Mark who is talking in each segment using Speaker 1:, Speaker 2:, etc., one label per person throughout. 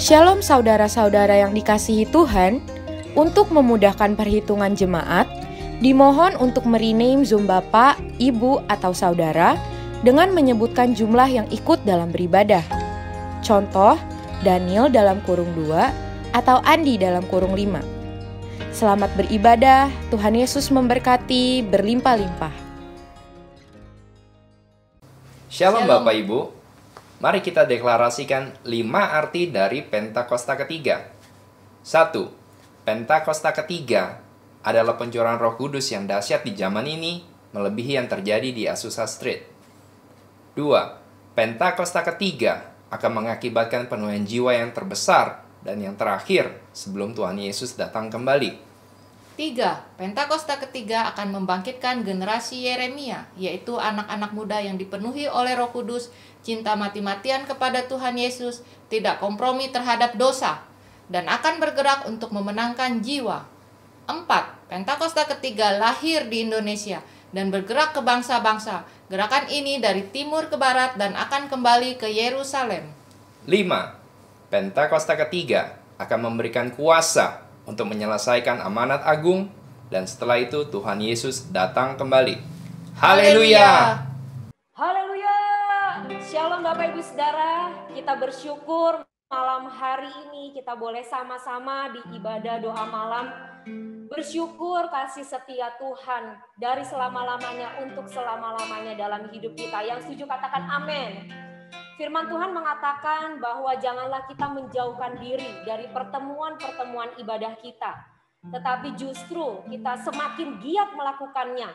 Speaker 1: Shalom saudara-saudara yang dikasihi Tuhan, untuk memudahkan perhitungan jemaat, dimohon untuk merename Zoom Bapak, Ibu, atau Saudara dengan menyebutkan jumlah yang ikut dalam beribadah. Contoh, Daniel dalam kurung 2 atau Andi dalam kurung 5. Selamat beribadah, Tuhan Yesus memberkati berlimpah-limpah.
Speaker 2: Shalom Bapak Ibu. Mari kita deklarasikan 5 arti dari Pentakosta ketiga. 1. Pentakosta ketiga adalah pencurahan Roh Kudus yang dahsyat di zaman ini, melebihi yang terjadi di Azusa Street. 2. Pentakosta ketiga akan mengakibatkan penuaian jiwa yang terbesar dan yang terakhir sebelum Tuhan Yesus datang kembali.
Speaker 3: 3. Pentakosta ketiga akan membangkitkan generasi Yeremia, yaitu anak-anak muda yang dipenuhi oleh Roh Kudus, cinta mati-matian kepada Tuhan Yesus, tidak kompromi terhadap dosa, dan akan bergerak untuk memenangkan jiwa. 4. Pentakosta ketiga lahir di Indonesia dan bergerak ke bangsa-bangsa. Gerakan ini dari timur ke barat dan akan kembali ke Yerusalem.
Speaker 2: 5. Pentakosta ketiga akan memberikan kuasa untuk menyelesaikan amanat agung, dan setelah itu Tuhan Yesus datang kembali. Haleluya!
Speaker 4: Haleluya! Shalom Bapak Ibu Saudara, kita bersyukur malam hari ini kita boleh sama-sama di ibadah doa malam. Bersyukur kasih setia Tuhan dari selama-lamanya untuk selama-lamanya dalam hidup kita. Yang setuju katakan amin. Firman Tuhan mengatakan bahwa janganlah kita menjauhkan diri dari pertemuan-pertemuan ibadah kita. Tetapi justru kita semakin giat melakukannya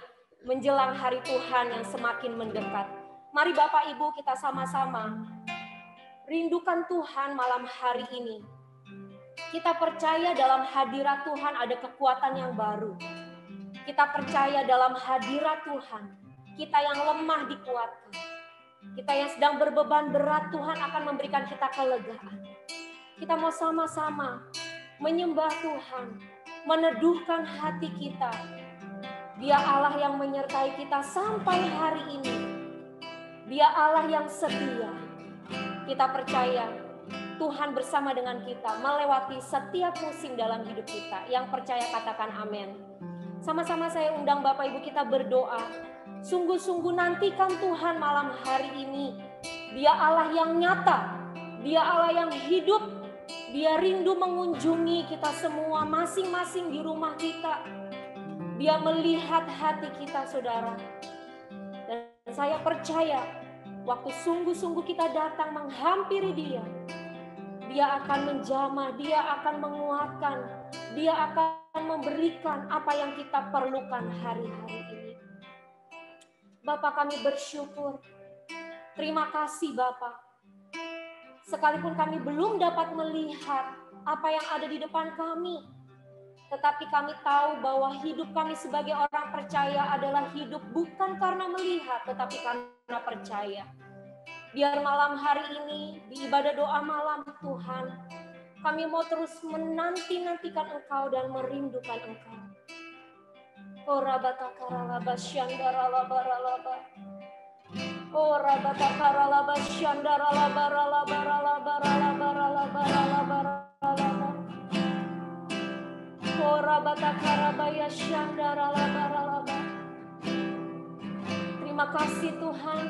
Speaker 4: menjelang hari Tuhan yang semakin mendekat. Mari Bapak Ibu kita sama-sama rindukan Tuhan malam hari ini. Kita percaya dalam hadirat Tuhan ada kekuatan yang baru. Kita percaya dalam hadirat Tuhan, kita yang lemah dikuatkan. Kita yang sedang berbeban berat, Tuhan akan memberikan kita kelegaan. Kita mau sama-sama menyembah Tuhan, meneduhkan hati kita. Dia Allah yang menyertai kita sampai hari ini. Dia Allah yang setia. Kita percaya Tuhan bersama dengan kita melewati setiap musim dalam hidup kita. Yang percaya katakan amin. Sama-sama saya undang Bapak Ibu kita berdoa. Sungguh-sungguh nantikan Tuhan malam hari ini. Dia Allah yang nyata. Dia Allah yang hidup. Dia rindu mengunjungi kita semua masing-masing di rumah kita. Dia melihat hati kita saudara. Dan saya percaya waktu sungguh-sungguh kita datang menghampiri Dia, Dia akan menjamah, Dia akan menguatkan, Dia akan memberikan apa yang kita perlukan hari-hari ini. Bapak kami bersyukur. Terima kasih Bapak. Sekalipun kami belum dapat melihat apa yang ada di depan kami, tetapi kami tahu bahwa hidup kami sebagai orang percaya adalah hidup bukan karena melihat, tetapi karena percaya. Biar malam hari ini di ibadah doa malam Tuhan, kami mau terus menanti-nantikan Engkau dan merindukan Engkau. Ora batakara laba syandara laba ralaba. Ora batakara laba syandara laba ralaba ralaba ralaba ralaba ralaba ralaba. Ora batakara baya syandara laba ralaba. Terima kasih Tuhan.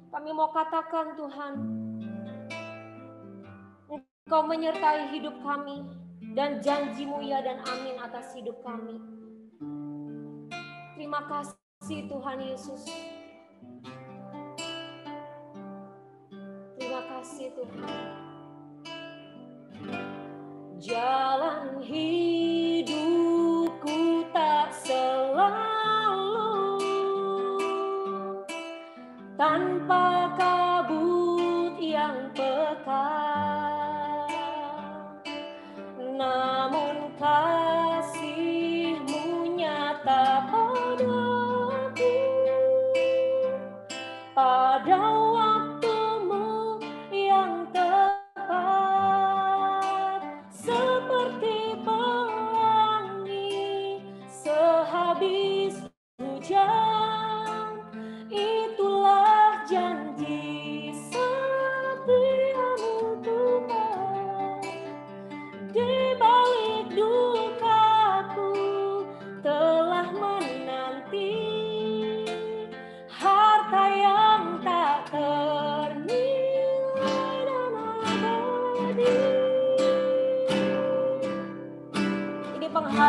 Speaker 4: Kami mau katakan Tuhan, Engkau menyertai hidup kami dan janji-Mu ya dan amin atas hidup kami. Terima kasih Tuhan Yesus. Terima kasih Tuhan. Jalan hidupku tak selalu tanpa kabut yang pekat. Namun kasih-Mu nyata padaku pada waktu-Mu yang tepat, seperti pelangi sehabis hujan. Itulah janji setiamu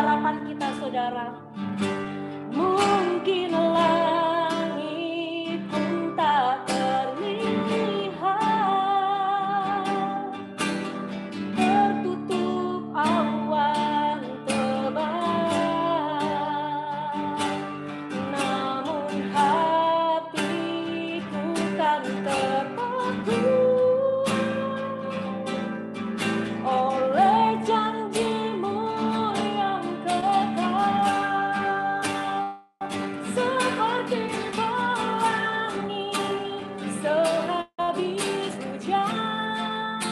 Speaker 4: pengharapan kita, saudara. Mungkin langit pun tak terlihat, tertutup awan tebal, namun hatiku kan terpaku oleh janji-Mu yang kekal. Seperti pelangi sehabis hujan,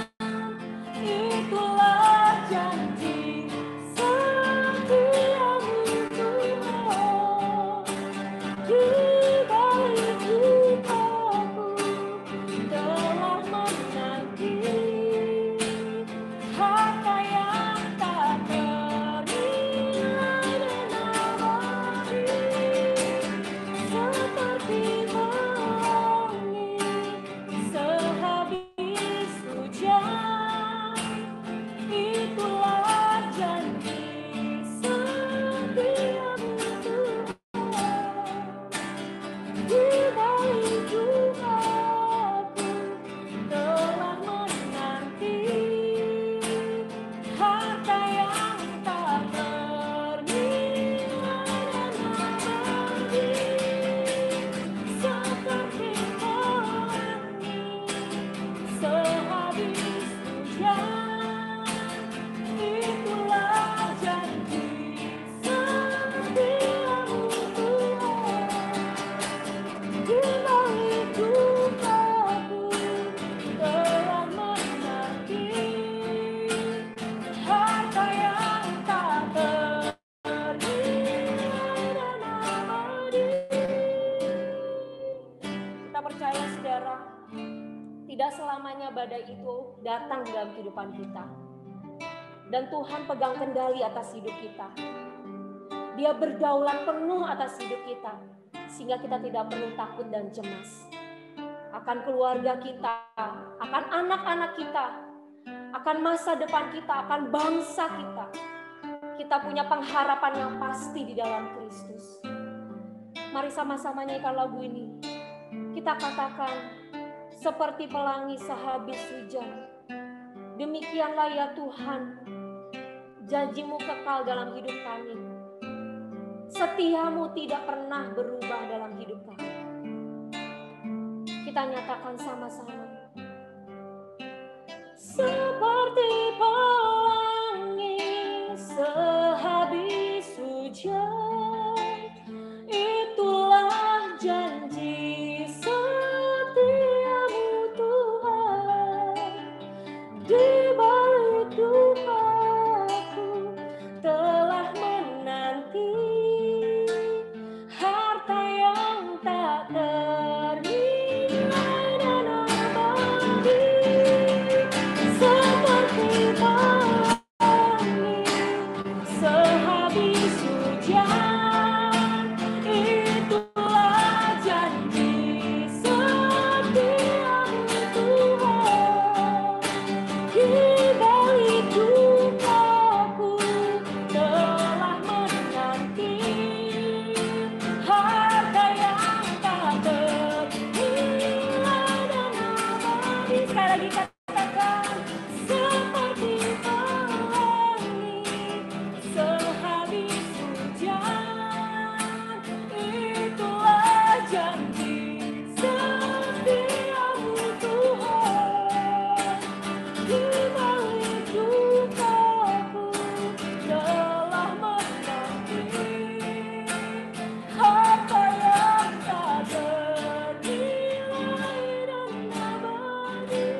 Speaker 4: itulah janji setia-Mu Tuhan. Di balik dukaku telah menanti harta yang tak ternilai dan abadi. Seperti pelangi sehabis hujan, itulah janji setia-Mu Tuhan. Di balik dukaku telah menanti harta yang tak ternilai dan abadi. Seperti pelangi sehabis hujan, itulah janji setia-Mu Tuhan. Di balik dukaku telah menanti harta yang tak ternilai dan abadi. Kita percaya, saudara, tidak selamanya badai itu datang dalam kehidupan kita. Dan Tuhan pegang kendali atas hidup kita. Dia berdaulat penuh atas hidup kita, sehingga kita tidak perlu takut dan cemas akan keluarga kita, akan anak-anak kita, akan masa depan kita, akan bangsa kita. Kita punya pengharapan yang pasti di dalam Kristus. Mari sama-sama nyanyikan lagu ini. Kita katakan, seperti pelangi sehabis hujan, demikianlah ya Tuhan, janji-Mu kekal dalam hidup kami. Setia-Mu tidak pernah berubah dalam hidup kami. Kita nyatakan sama-sama. Seperti pelangi sehabis hujan, itulah janji setia-Mu Tuhan. Di balik dukaku telah menanti harta yang tak ternilai dan abadi. Seperti pelangi sehabis hujan, itulah janji setia-Mu Tuhan. Di balik dukaku telah menanti harta yang tak ternilai dan abadi. Sekali lagi katakan, seperti pelangi sehabis hujan, itulah janji setia-Mu Tuhan. Di balik dukaku telah menanti harta yang tak ternilai dan abadi.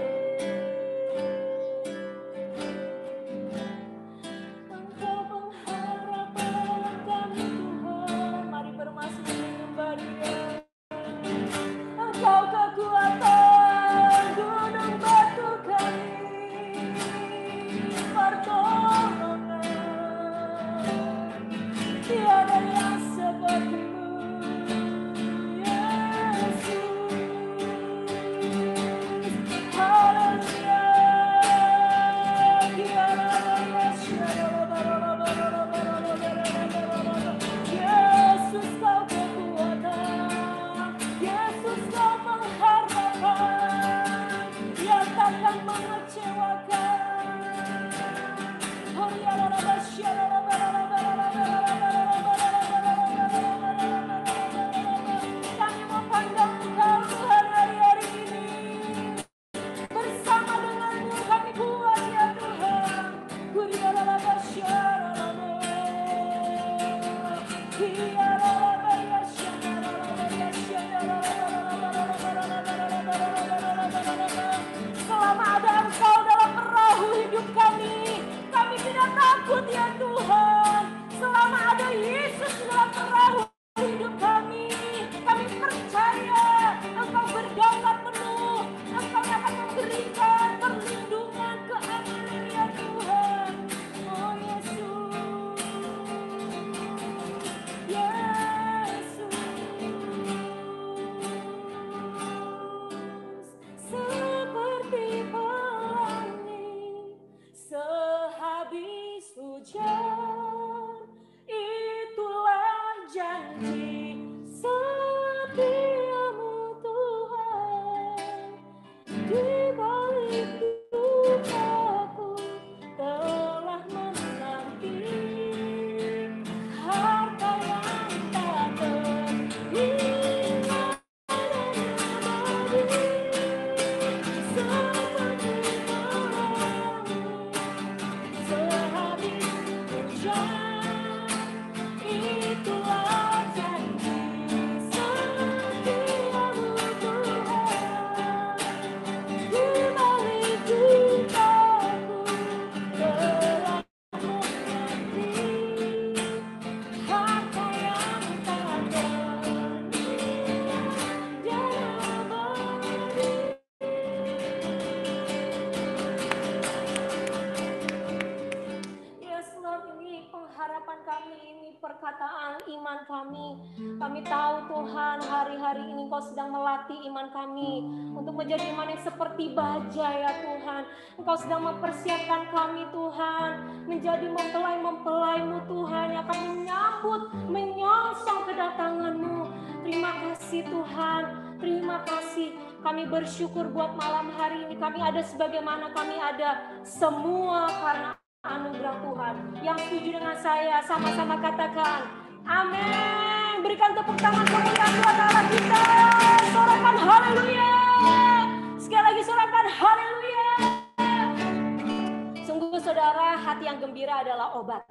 Speaker 4: iman kami. Kami tahu Tuhan, hari-hari ini Engkau sedang melatih iman kami untuk menjadi iman yang seperti baja ya Tuhan. Engkau sedang mempersiapkan kami Tuhan, menjadi mempelai-mempelai-Mu Tuhan yang akan menyambut, menyongsong kedatangan-Mu. Terima kasih Tuhan, terima kasih. Kami bersyukur buat malam hari ini. Kami ada sebagaimana kami ada, semua karena anugerah Tuhan. Yang setuju dengan saya, sama-sama katakan amin. Berikan tepuk tangan kemuliaan buat Allah kita. Sorakan haleluya. Sekali lagi sorakan haleluya. Sungguh saudara, hati yang gembira adalah obat.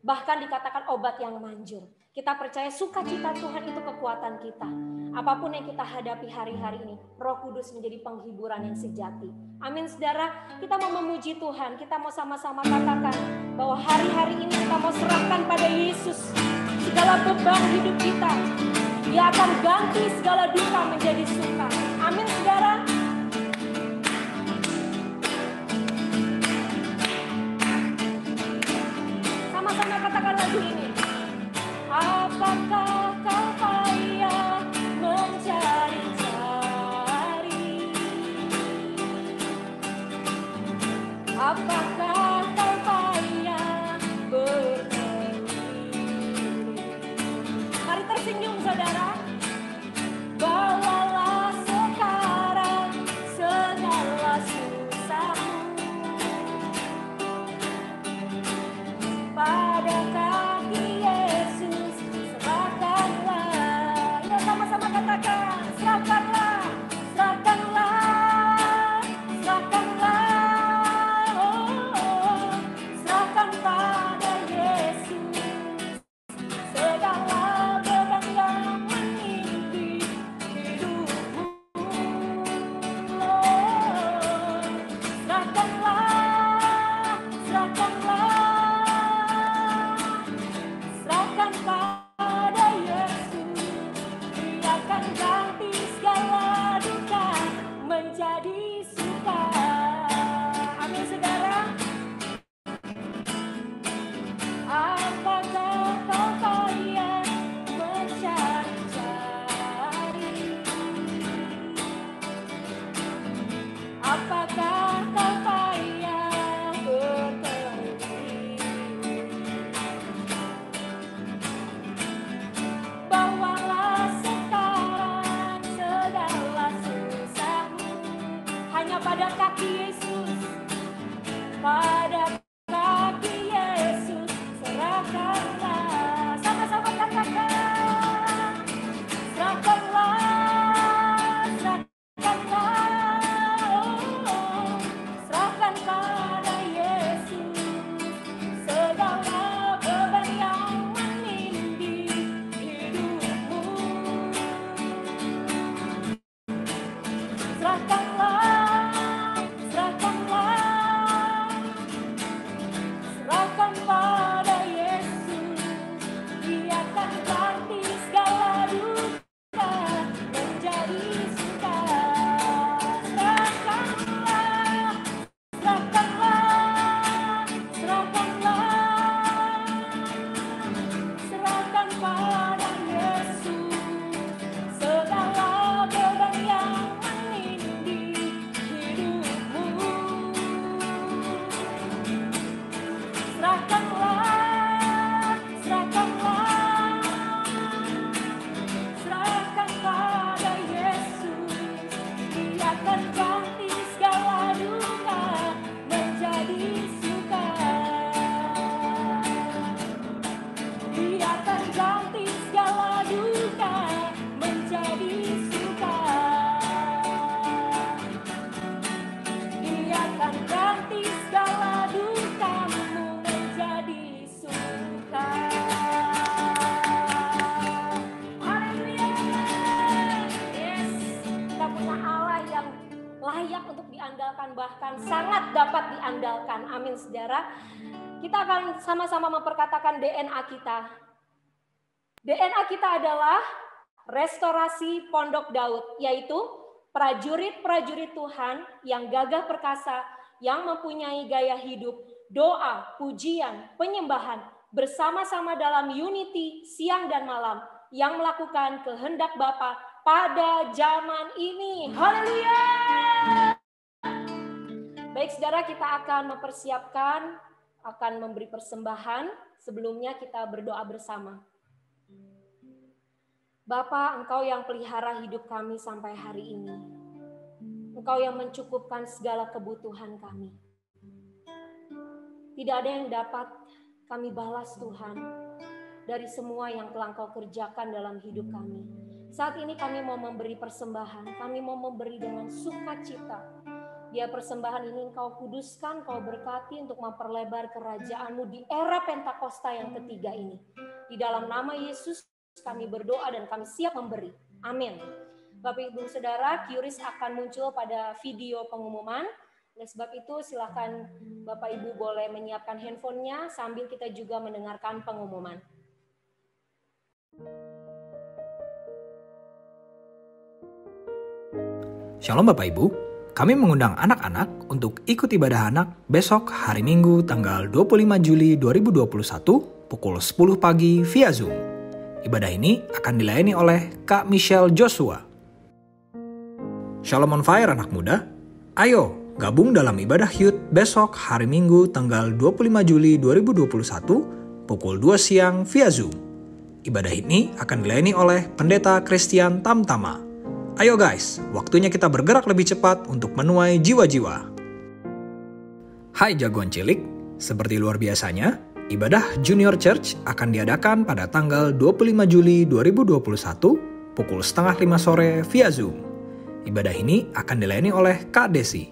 Speaker 4: Bahkan dikatakan obat yang manjur. Kita percaya sukacita Tuhan itu kekuatan kita. Apapun yang kita hadapi hari-hari ini, Roh Kudus menjadi penghiburan yang sejati. Amin saudara, kita mau memuji Tuhan. Kita mau sama-sama katakan bahwa hari-hari ini kita mau serahkan pada Yesus segala beban hidup kita. Dia akan ganti segala duka menjadi suka. Amin saudara. Sama-sama katakan lagu ini. Apakah kau payah mencari-cari? Apakah kau payah berkeliling? Mari tersenyum saudara. Bawalah sekarang segala susahmu pada kaki Yesus, serahkanlah. Ya sama-sama katakan, serahkanlah, serahkanlah, serahkanlah, oh, serahkan pada Yesus segala beban yang menimpi hidupmu. Oh, serahkanlah, serahkanlah, serahkan pada Yesus. Dia akan ganti segala duka menjadi suka. Amin saudara. Apakah kau payah mencari-cari? Apakah kau payah berkeliling? Bawalah sekarang segala susahmu hanya pada kaki Yesus, pada kaki Yesus serahkanlah. Sama-sama katakan, serahkanlah, serahkanlah, oh, serahkan pada Yesus segala beban yang menimpi hidupmu. Serahkanlah, serahkanlah, serahkan pada Yesus. Dia akan ganti segala duka menjadi suka. Serahkanlah, serahkanlah, serahkanlah, serahkan pada Yesus segala beban yang menimpi hidupmu. Serahkanlah, serahkanlah, serahkan pada Yesus. Dia akan ganti segala duka menjadi suka. Dia akan ganti segala duka menjadi suka. Dia akan ganti segala dukamu menjadi suka. Haleluya. Yes, kita punya Allah yang layak untuk diandalkan, bahkan sangat dapat diandalkan. Amin saudara. Kita akan sama-sama memperkatakan DNA kita. DNA kita adalah restorasi Pondok Daud, yaitu prajurit-prajurit Tuhan yang gagah perkasa, yang mempunyai gaya hidup, doa, pujian, penyembahan, bersama-sama dalam unity siang dan malam yang melakukan kehendak Bapa pada zaman ini. Haleluya! Baik saudara, kita akan mempersiapkan, akan memberi persembahan. Sebelumnya kita berdoa bersama. Bapa, Engkau yang pelihara hidup kami sampai hari ini. Engkau yang mencukupkan segala kebutuhan kami. Tidak ada yang dapat kami balas Tuhan dari semua yang telah Engkau kerjakan dalam hidup kami. Saat ini kami mau memberi persembahan, kami mau memberi dengan sukacita. Biar persembahan ini Engkau kuduskan, Engkau berkati untuk memperlebar kerajaan-Mu di era Pentakosta yang ketiga ini. Di dalam nama Yesus kami berdoa dan kami siap memberi. Amin. Bapak Ibu Saudara, QRIS akan muncul pada video pengumuman. Oleh sebab itu silakan Bapak Ibu boleh menyiapkan handphonenya sambil kita juga mendengarkan pengumuman.
Speaker 5: Shalom Bapak Ibu, kami mengundang anak-anak untuk ikut ibadah anak besok hari Minggu tanggal 25 Juli 2021 pukul 10 pagi via Zoom. Ibadah ini akan dilayani oleh Kak Michelle Joshua. Shalom on Fire anak muda, ayo gabung dalam ibadah youth besok hari Minggu tanggal 25 Juli 2021 pukul 2 siang via Zoom. Ibadah ini akan dilayani oleh Pendeta Christian Tamtama. Ayo guys, waktunya kita bergerak lebih cepat untuk menuai jiwa-jiwa. Hai jagoan cilik, seperti luar biasanya, ibadah Junior Church akan diadakan pada tanggal 25 Juli 2021 pukul 4:30 sore via Zoom. Ibadah ini akan dilayani oleh Kak Desi.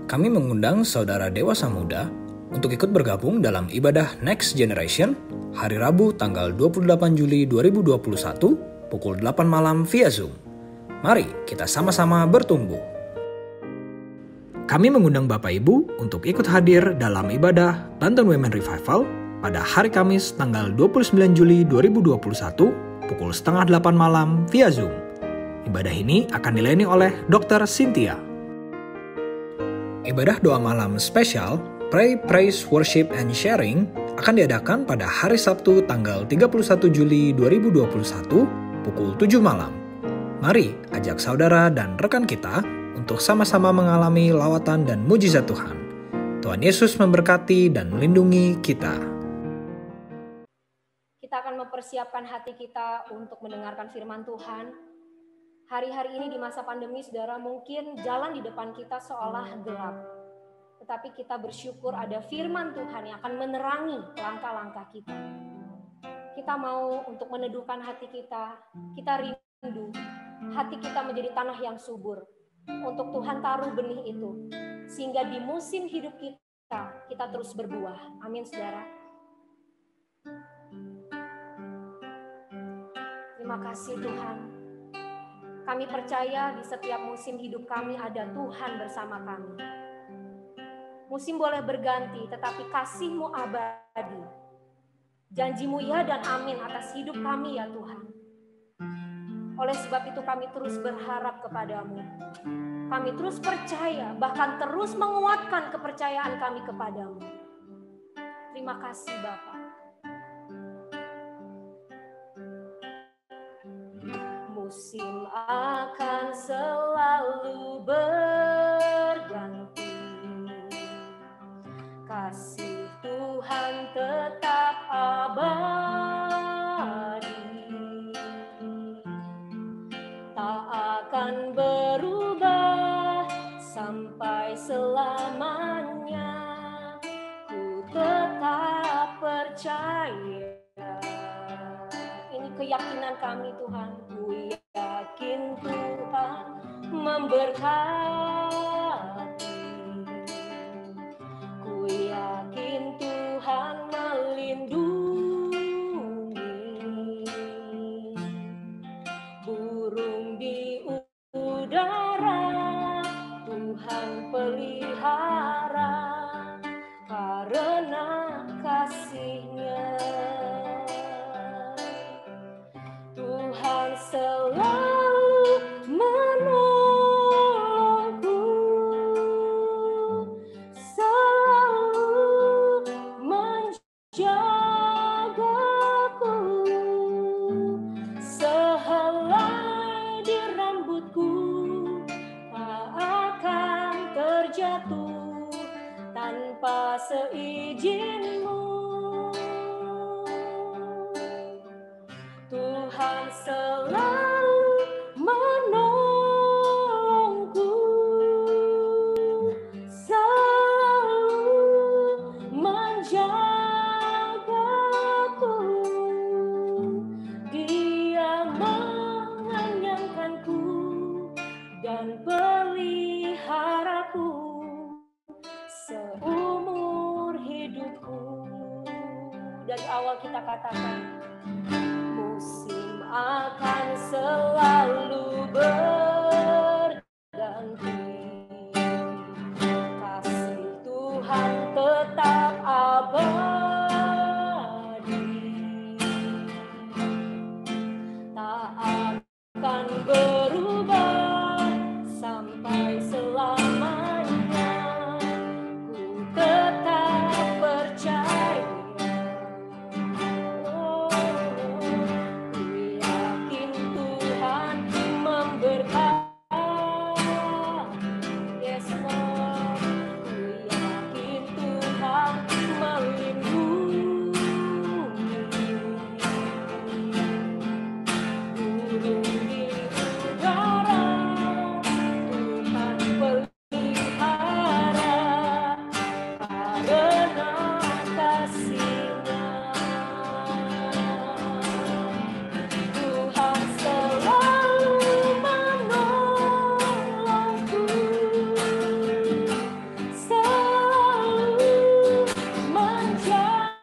Speaker 5: Kami mengundang saudara dewasa muda untuk ikut bergabung dalam ibadah Next Generation hari Rabu tanggal 28 Juli 2021 pukul 8 malam via Zoom. Mari kita sama-sama bertumbuh. Kami mengundang Bapak Ibu untuk ikut hadir dalam ibadah Banten Women Revival pada hari Kamis tanggal 29 Juli 2021 pukul 7:30 malam via Zoom. Ibadah ini akan dilayani oleh Dr. Cynthia. Ibadah doa malam spesial Pray, Praise, Worship, and Sharing akan diadakan pada hari Sabtu tanggal 31 Juli 2021 pukul 7 malam. Mari ajak saudara dan rekan kita untuk sama-sama mengalami lawatan dan mujizat Tuhan. Tuhan Yesus memberkati dan melindungi kita.
Speaker 4: Kita akan mempersiapkan hati kita untuk mendengarkan firman Tuhan. Hari-hari ini di masa pandemi, saudara, mungkin jalan di depan kita seolah gelap. Tetapi kita bersyukur ada firman Tuhan yang akan menerangi langkah-langkah kita. Kita mau untuk meneduhkan hati kita rindu, hati kita menjadi tanah yang subur. Untuk Tuhan taruh benih itu, sehingga di musim hidup kita terus berbuah. Amin, saudara. Terima kasih Tuhan. Kami percaya di setiap musim hidup kami ada Tuhan bersama kami. Musim boleh berganti, tetapi kasih-Mu abadi. Janji-Mu ya dan amin atas hidup kami ya Tuhan. Oleh sebab itu kami terus berharap kepadamu. Kami terus percaya, bahkan terus menguatkan kepercayaan kami kepadamu. Terima kasih Bapa. Musim akan selalu berganti. Kasih Tuhan tetap abadi. Tak akan berubah sampai selamanya. Ku tetap percaya. Ini keyakinan kami Tuhan. Ku yakin Tuhan memberkati. Ku yakin Tuhan melindungi. Burung di udara Tuhan pelihara karena kasih-Nya. Tuhan selalu menolongku, selalu menjagaku. terjatuh tanpa seizin-Mu. Tuhan selalu menolongku, selalu menjagaku. Dia mengenyangkanku dan peliharaku seumur hidupku. Dari awal kita katakan, musim akan selalu berganti, kasih Tuhan tetap abadi, tak akan berubah sampai selamanya. Ku tetap percaya, ku yakin Tuhan memberkati. Yes Lord, ku yakin Tuhan melindungi. Burung di udara Tuhan pelihara karena kasih-Nya. Tuhan selalu menolongku, selalu menjagaku,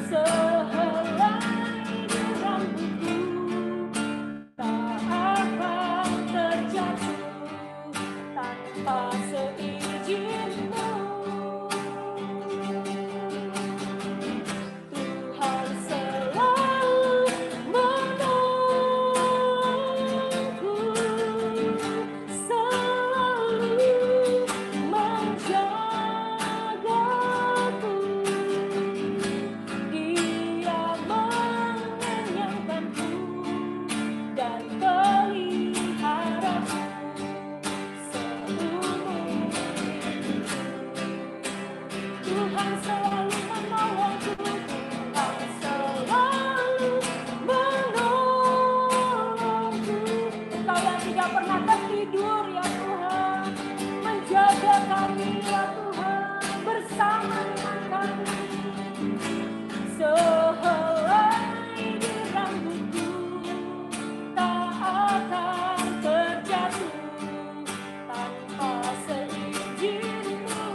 Speaker 4: sehelai rambutku tak akan terjatuh tanpa seizin-Mu. Tuhan selalu menolongku, selalu menjagaku. Dia mengenyangkanku dan peliharaku seumur hidupku. Tuhan selalu menolongku, Tuhan selalu menolongku. Engkau yang tidak pernah tertidur ya Tuhan, menjaga kami ya Tuhan, bersama dengan kami. Sehelai di rambutku tak akan terjatuh tanpa seizin-Mu.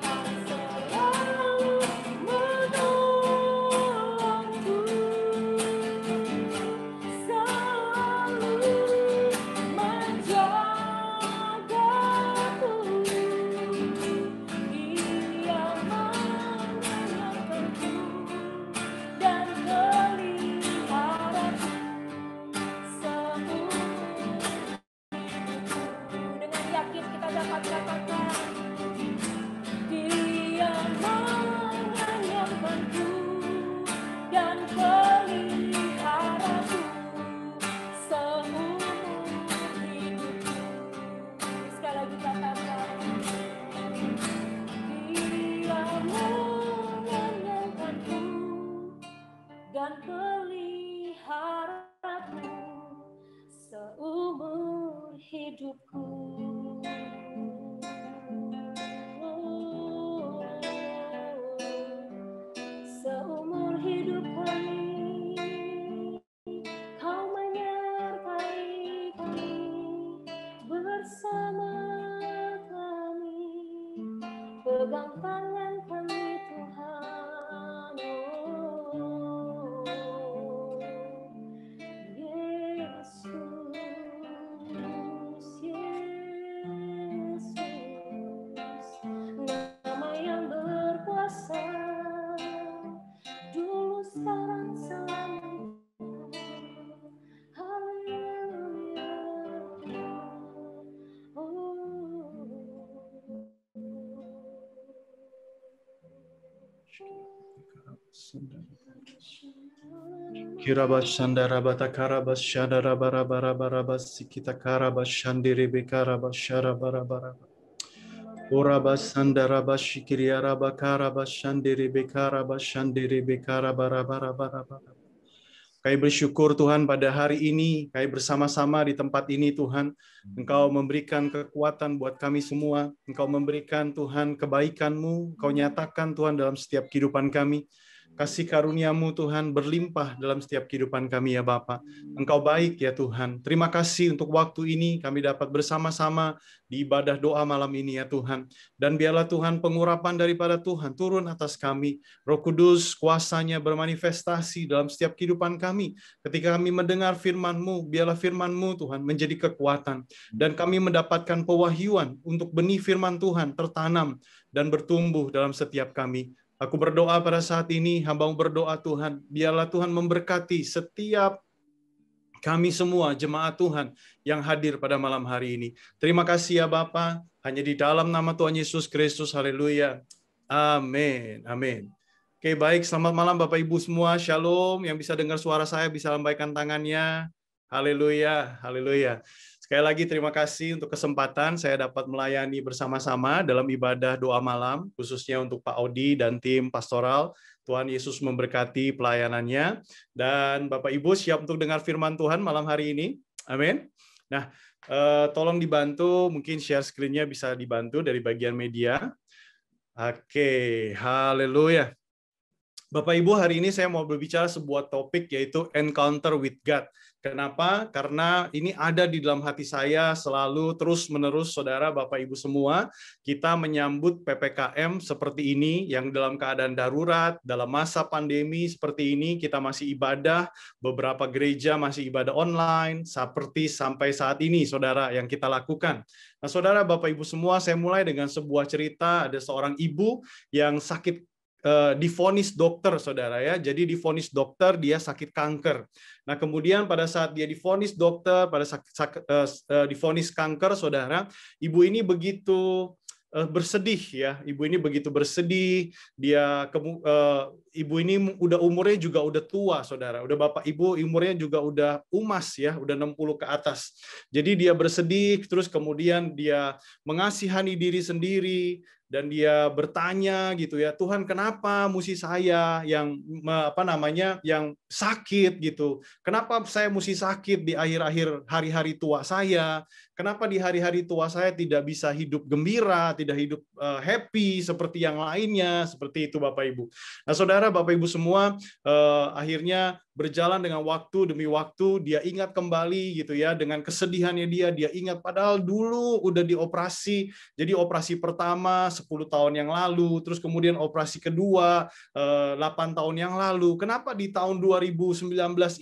Speaker 4: Tuhan selalu menolongku, selalu menjagaku. Dia mengenyangkanku dan peliharaku seumur hidupku. Dengan yakin kita dapat katakan, Dia mengenyangkanku dan peliharaku seumur hidupku. Sekali lagi katakan, Dia mengenyangkanku dan peliharaku seumur hidupku. Seumur hidup kami, Kau menyertai kami, bersama kami, pegang tangan kami Tuhan. Yesus, Yesus, nama yang berkuasa, dulu sekarang selamanya. Haleluya.
Speaker 6: Kirabashandarabata karabas shadarabarabarabas sikita karabas shandirebe karabas sharabarabaraba. Orabas sandarabas shikiriaraba karabas shandirebe karabas shandirebe karabarabarabarabaraba. Kami bersyukur Tuhan pada hari ini, kami bersama-sama di tempat ini Tuhan. Engkau memberikan kekuatan buat kami semua. Engkau memberikan Tuhan kebaikan-Mu. Engkau nyatakan Tuhan dalam setiap kehidupan kami. Kasih karunia-Mu Tuhan berlimpah dalam setiap kehidupan kami ya Bapa. Engkau baik ya Tuhan. Terima kasih untuk waktu ini kami dapat bersama-sama di ibadah doa malam ini ya Tuhan. Dan biarlah Tuhan pengurapan daripada Tuhan turun atas kami. Roh Kudus kuasanya bermanifestasi dalam setiap kehidupan kami. Ketika kami mendengar firman-Mu, biarlah firman-Mu Tuhan menjadi kekuatan. Dan kami mendapatkan pewahyuan untuk benih firman Tuhan tertanam dan bertumbuh dalam setiap kami. Aku berdoa pada saat ini, hamba-Mu berdoa Tuhan, biarlah Tuhan memberkati setiap kami semua, jemaat Tuhan yang hadir pada malam hari ini. Terima kasih ya Bapa, hanya di dalam nama Tuhan Yesus Kristus, haleluya. Amin, amin. Oke, baik, selamat malam Bapak Ibu semua, shalom. Yang bisa dengar suara saya bisa lambaikan tangannya. Haleluya, haleluya. Sekali lagi terima kasih untuk kesempatan saya dapat melayani bersama-sama dalam ibadah doa malam, khususnya untuk Pak Odi dan tim pastoral. Tuhan Yesus memberkati pelayanannya. Dan Bapak Ibu siap untuk dengar firman Tuhan malam hari ini. Amin. Nah, tolong dibantu, mungkin share screen-nya bisa dibantu dari bagian media. Oke, haleluya. Bapak Ibu, hari ini saya mau berbicara sebuah topik yaitu Encounter with God. Kenapa? Karena ini ada di dalam hati saya selalu terus-menerus, saudara, Bapak Ibu semua, kita menyambut PPKM seperti ini, yang dalam keadaan darurat, dalam masa pandemi seperti ini, kita masih ibadah, beberapa gereja masih ibadah online, seperti sampai saat ini, saudara, yang kita lakukan. Nah, saudara, Bapak Ibu semua, saya mulai dengan sebuah cerita, ada seorang ibu yang sakit divonis dokter, saudara ya. Jadi divonis dokter dia sakit kanker. Nah, kemudian pada saat dia divonis dokter, pada divonis kanker, saudara, ibu ini begitu bersedih ya. Ibu ini begitu bersedih. Ibu ini umurnya juga udah tua, saudara. Udah bapak ibu umurnya juga udah umas ya, udah 60 ke atas. Jadi dia bersedih, terus kemudian dia mengasihani diri sendiri. Dan dia bertanya gitu ya, Tuhan kenapa mesti saya yang yang sakit gitu? Kenapa saya mesti sakit di akhir-akhir hari-hari tua saya? Kenapa di hari-hari tua saya tidak bisa hidup gembira, tidak hidup happy seperti yang lainnya? Seperti itu Bapak Ibu. Nah, saudara Bapak Ibu semua, akhirnya berjalan dengan waktu demi waktu, dia ingat kembali gitu ya, dengan kesedihannya dia ingat padahal dulu udah dioperasi. Jadi operasi pertama 10 tahun yang lalu, terus kemudian operasi kedua 8 tahun yang lalu. Kenapa di tahun 2019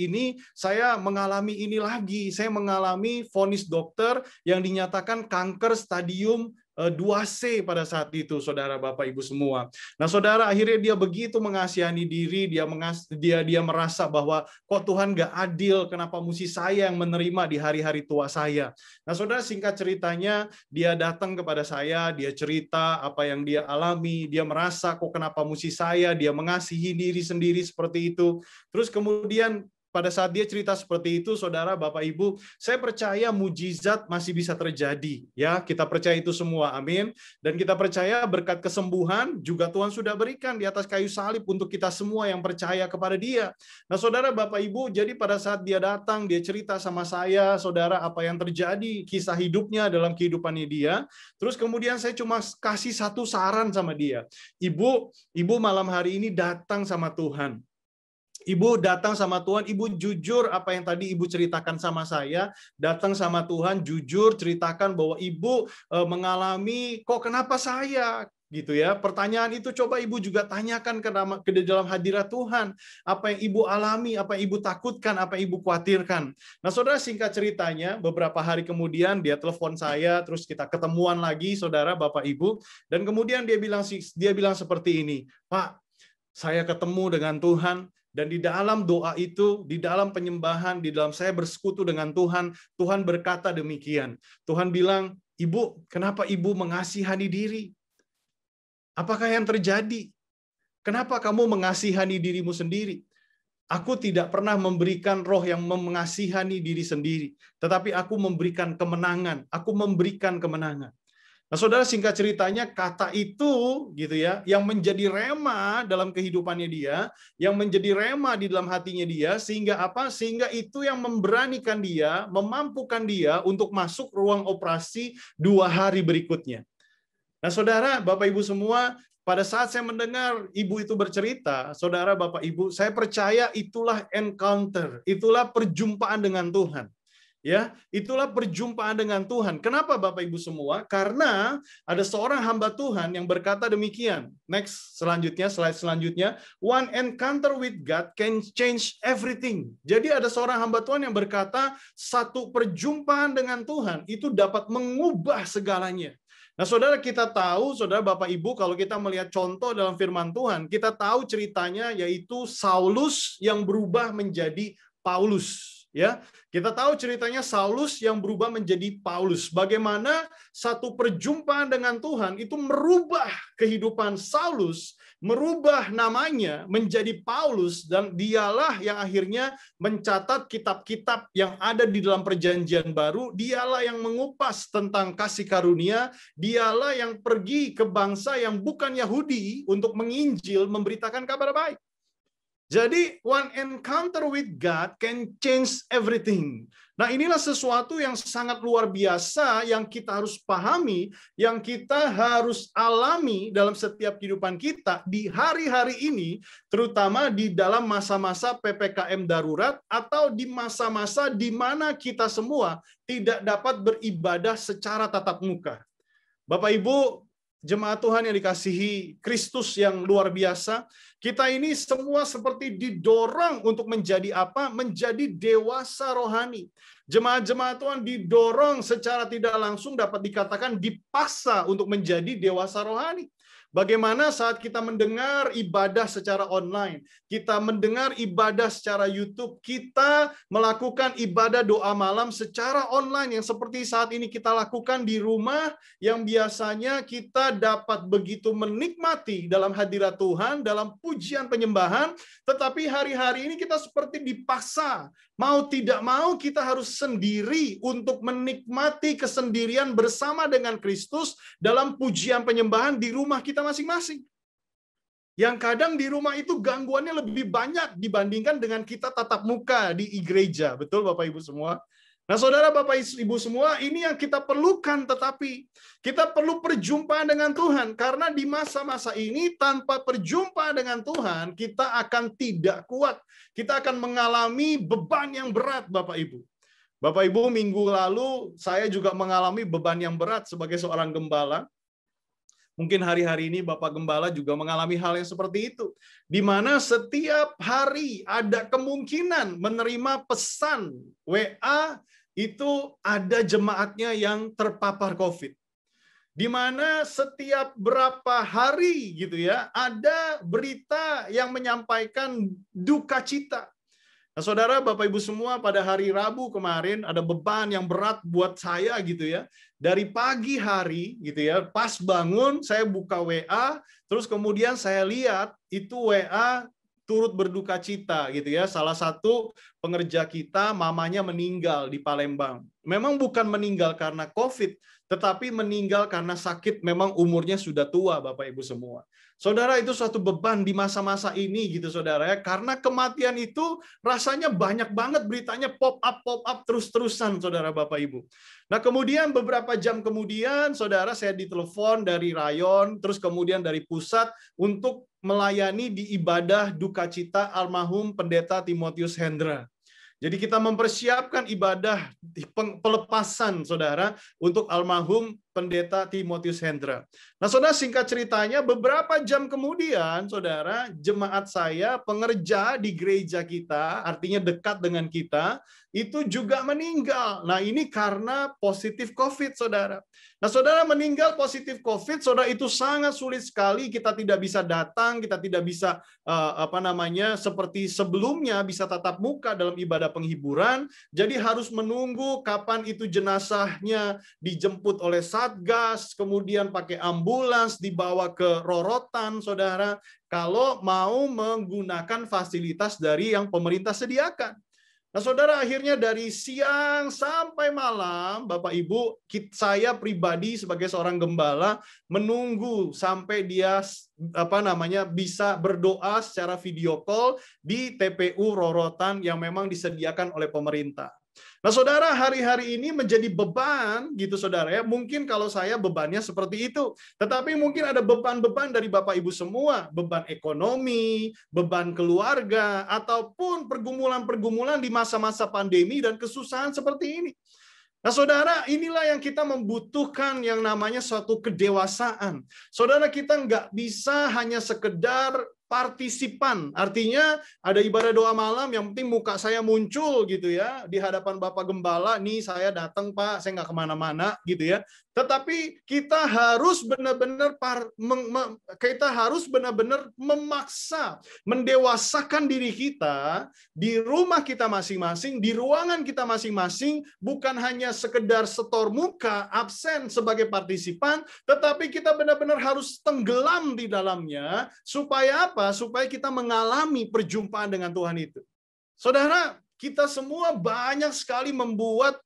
Speaker 6: ini saya mengalami ini lagi? Saya mengalami vonis dokter yang dinyatakan kanker stadium 2C pada saat itu, saudara Bapak Ibu semua. Nah, saudara, akhirnya dia begitu mengasihani diri, dia merasa bahwa kok Tuhan gak adil, kenapa mesti saya yang menerima di hari-hari tua saya. Nah, saudara, singkat ceritanya, dia datang kepada saya, dia cerita apa yang dia alami, dia merasa kok kenapa mesti saya, dia mengasihi diri sendiri seperti itu. Terus kemudian pada saat dia cerita seperti itu, saudara, Bapak, Ibu, saya percaya mujizat masih bisa terjadi. Ya, kita percaya itu semua, amin. Dan kita percaya berkat kesembuhan juga Tuhan sudah berikan di atas kayu salib untuk kita semua yang percaya kepada Dia. Nah, saudara, Bapak, Ibu, jadi pada saat dia datang, dia cerita sama saya, saudara, apa yang terjadi, kisah hidupnya dalam kehidupannya dia. Terus kemudian saya cuma kasih satu saran sama dia. Ibu malam hari ini datang sama Tuhan. Ibu datang sama Tuhan, Ibu jujur apa yang tadi Ibu ceritakan sama saya, datang sama Tuhan, jujur ceritakan bahwa Ibu mengalami, kok kenapa saya? Gitu ya. Pertanyaan itu coba Ibu juga tanyakan ke dalam hadirat Tuhan. Apa yang Ibu alami, apa yang Ibu takutkan, apa yang Ibu khawatirkan. Nah, saudara, singkat ceritanya, beberapa hari kemudian dia telepon saya, terus kita ketemuan lagi, saudara, Bapak, Ibu. Dan kemudian dia bilang seperti ini, Pak, saya ketemu dengan Tuhan, dan di dalam doa itu, di dalam penyembahan, di dalam saya bersekutu dengan Tuhan, Tuhan berkata demikian. Tuhan bilang, Ibu, kenapa Ibu mengasihani diri? Apakah yang terjadi? Kenapa kamu mengasihani dirimu sendiri? Aku tidak pernah memberikan roh yang mengasihani diri sendiri, tetapi aku memberikan kemenangan. Aku memberikan kemenangan. Nah, saudara, singkat ceritanya kata itu gitu ya, yang menjadi rema dalam kehidupannya dia, yang menjadi rema di dalam hatinya dia, sehingga apa? Sehingga itu yang memberanikan dia, memampukan dia untuk masuk ruang operasi 2 hari berikutnya. Nah, saudara, Bapak Ibu semua, pada saat saya mendengar ibu itu bercerita, saudara, Bapak Ibu, saya percaya itulah encounter, itulah perjumpaan dengan Tuhan. Ya, itulah perjumpaan dengan Tuhan. Kenapa Bapak Ibu semua? Karena ada seorang hamba Tuhan yang berkata demikian. Next, selanjutnya, slide selanjutnya. One encounter with God can change everything. Jadi ada seorang hamba Tuhan yang berkata, satu perjumpaan dengan Tuhan itu dapat mengubah segalanya. Nah, saudara, kita tahu, saudara, Bapak Ibu, kalau kita melihat contoh dalam firman Tuhan, kita tahu ceritanya yaitu Saulus yang berubah menjadi Paulus. Ya, kita tahu ceritanya Saulus yang berubah menjadi Paulus. Bagaimana satu perjumpaan dengan Tuhan itu merubah kehidupan Saulus, merubah namanya menjadi Paulus, dan dialah yang akhirnya mencatat kitab-kitab yang ada di dalam Perjanjian Baru. Dialah yang mengupas tentang kasih karunia. Dialah yang pergi ke bangsa yang bukan Yahudi untuk menginjil, memberitakan kabar baik. Jadi, one encounter with God can change everything. Nah, inilah sesuatu yang sangat luar biasa yang kita harus pahami, yang kita harus alami dalam setiap kehidupan kita di hari-hari ini, terutama di dalam masa-masa PPKM darurat atau di masa-masa di mana kita semua tidak dapat beribadah secara tatap muka. Bapak Ibu, jemaat Tuhan yang dikasihi Kristus yang luar biasa, kita ini semua seperti didorong untuk menjadi apa? Menjadi dewasa rohani. Jemaat-jemaat Tuhan didorong secara tidak langsung, dapat dikatakan dipaksa untuk menjadi dewasa rohani. Bagaimana saat kita mendengar ibadah secara online, kita mendengar ibadah secara YouTube, kita melakukan ibadah doa malam secara online yang seperti saat ini kita lakukan di rumah, yang biasanya kita dapat begitu menikmati dalam hadirat Tuhan, dalam pujian penyembahan, tetapi hari-hari ini kita seperti dipaksa. Mau tidak mau kita harus sendiri untuk menikmati kesendirian bersama dengan Kristus dalam pujian penyembahan di rumah kita masing-masing. Yang kadang di rumah itu gangguannya lebih banyak dibandingkan dengan kita tatap muka di gereja. Betul Bapak Ibu semua? Nah, saudara, Bapak Ibu semua, ini yang kita perlukan, tetapi kita perlu perjumpaan dengan Tuhan, karena di masa-masa ini tanpa perjumpaan dengan Tuhan, kita akan tidak kuat. Kita akan mengalami beban yang berat, Bapak Ibu. Bapak Ibu, minggu lalu saya juga mengalami beban yang berat sebagai seorang gembala. Mungkin hari-hari ini Bapak Gembala juga mengalami hal yang seperti itu. Di mana setiap hari ada kemungkinan menerima pesan WA, itu ada jemaatnya yang terpapar COVID. Di mana setiap berapa hari gitu ya, ada berita yang menyampaikan duka cita. Nah, saudara, Bapak Ibu semua, pada hari Rabu kemarin ada beban yang berat buat saya gitu ya. Dari pagi hari gitu ya, pas bangun saya buka WA, terus kemudian saya lihat itu WA turut berduka cita gitu ya. Salah satu pengerja kita, mamanya meninggal di Palembang. Memang bukan meninggal karena COVID, tetapi meninggal karena sakit, memang umurnya sudah tua, Bapak Ibu semua. Saudara, itu suatu beban di masa-masa ini gitu saudara ya, karena kematian itu rasanya banyak banget beritanya, pop up terus-terusan saudara Bapak Ibu. Nah, kemudian beberapa jam kemudian saudara, saya ditelepon dari rayon, terus kemudian dari pusat untuk melayani di ibadah duka cita almarhum Pendeta Timotius Hendra. Jadi kita mempersiapkan ibadah pelepasan saudara untuk almarhum Pendeta Timotius Hendra. Nah, saudara, singkat ceritanya beberapa jam kemudian saudara, jemaat saya, pengerja di gereja kita, artinya dekat dengan kita, itu juga meninggal. Nah, ini karena positif COVID, saudara. Nah, saudara, meninggal positif COVID, saudara, itu sangat sulit sekali. Kita tidak bisa datang, kita tidak bisa seperti sebelumnya bisa tatap muka dalam ibadah penghiburan. Jadi harus menunggu kapan itu jenazahnya dijemput oleh saya Satgas, kemudian pakai ambulans, dibawa ke Rorotan, saudara, kalau mau menggunakan fasilitas dari yang pemerintah sediakan. Nah, saudara, akhirnya dari siang sampai malam, Bapak Ibu, saya pribadi sebagai seorang gembala menunggu sampai dia bisa berdoa secara video call di TPU Rorotan yang memang disediakan oleh pemerintah. Nah, saudara, hari-hari ini menjadi beban gitu, saudara ya. Mungkin kalau saya bebannya seperti itu, tetapi mungkin ada beban-beban dari Bapak Ibu semua, beban ekonomi, beban keluarga, ataupun pergumulan-pergumulan di masa-masa pandemi dan kesusahan seperti ini. Nah, saudara, inilah yang kita membutuhkan yang namanya suatu kedewasaan. Saudara, kita nggak bisa hanya sekedar partisipan. Artinya ada ibadah doa malam, yang penting muka saya muncul gitu ya, di hadapan Bapak Gembala, nih saya datang Pak, saya nggak kemana-mana gitu ya. Tetapi kita harus benar-benar memaksa, mendewasakan diri kita di rumah kita masing-masing, di ruangan kita masing-masing, bukan hanya sekedar setor muka, absen sebagai partisipan, tetapi kita benar-benar harus tenggelam di dalamnya. Supaya apa? Supaya kita mengalami perjumpaan dengan Tuhan itu. Saudara, kita semua banyak sekali membuat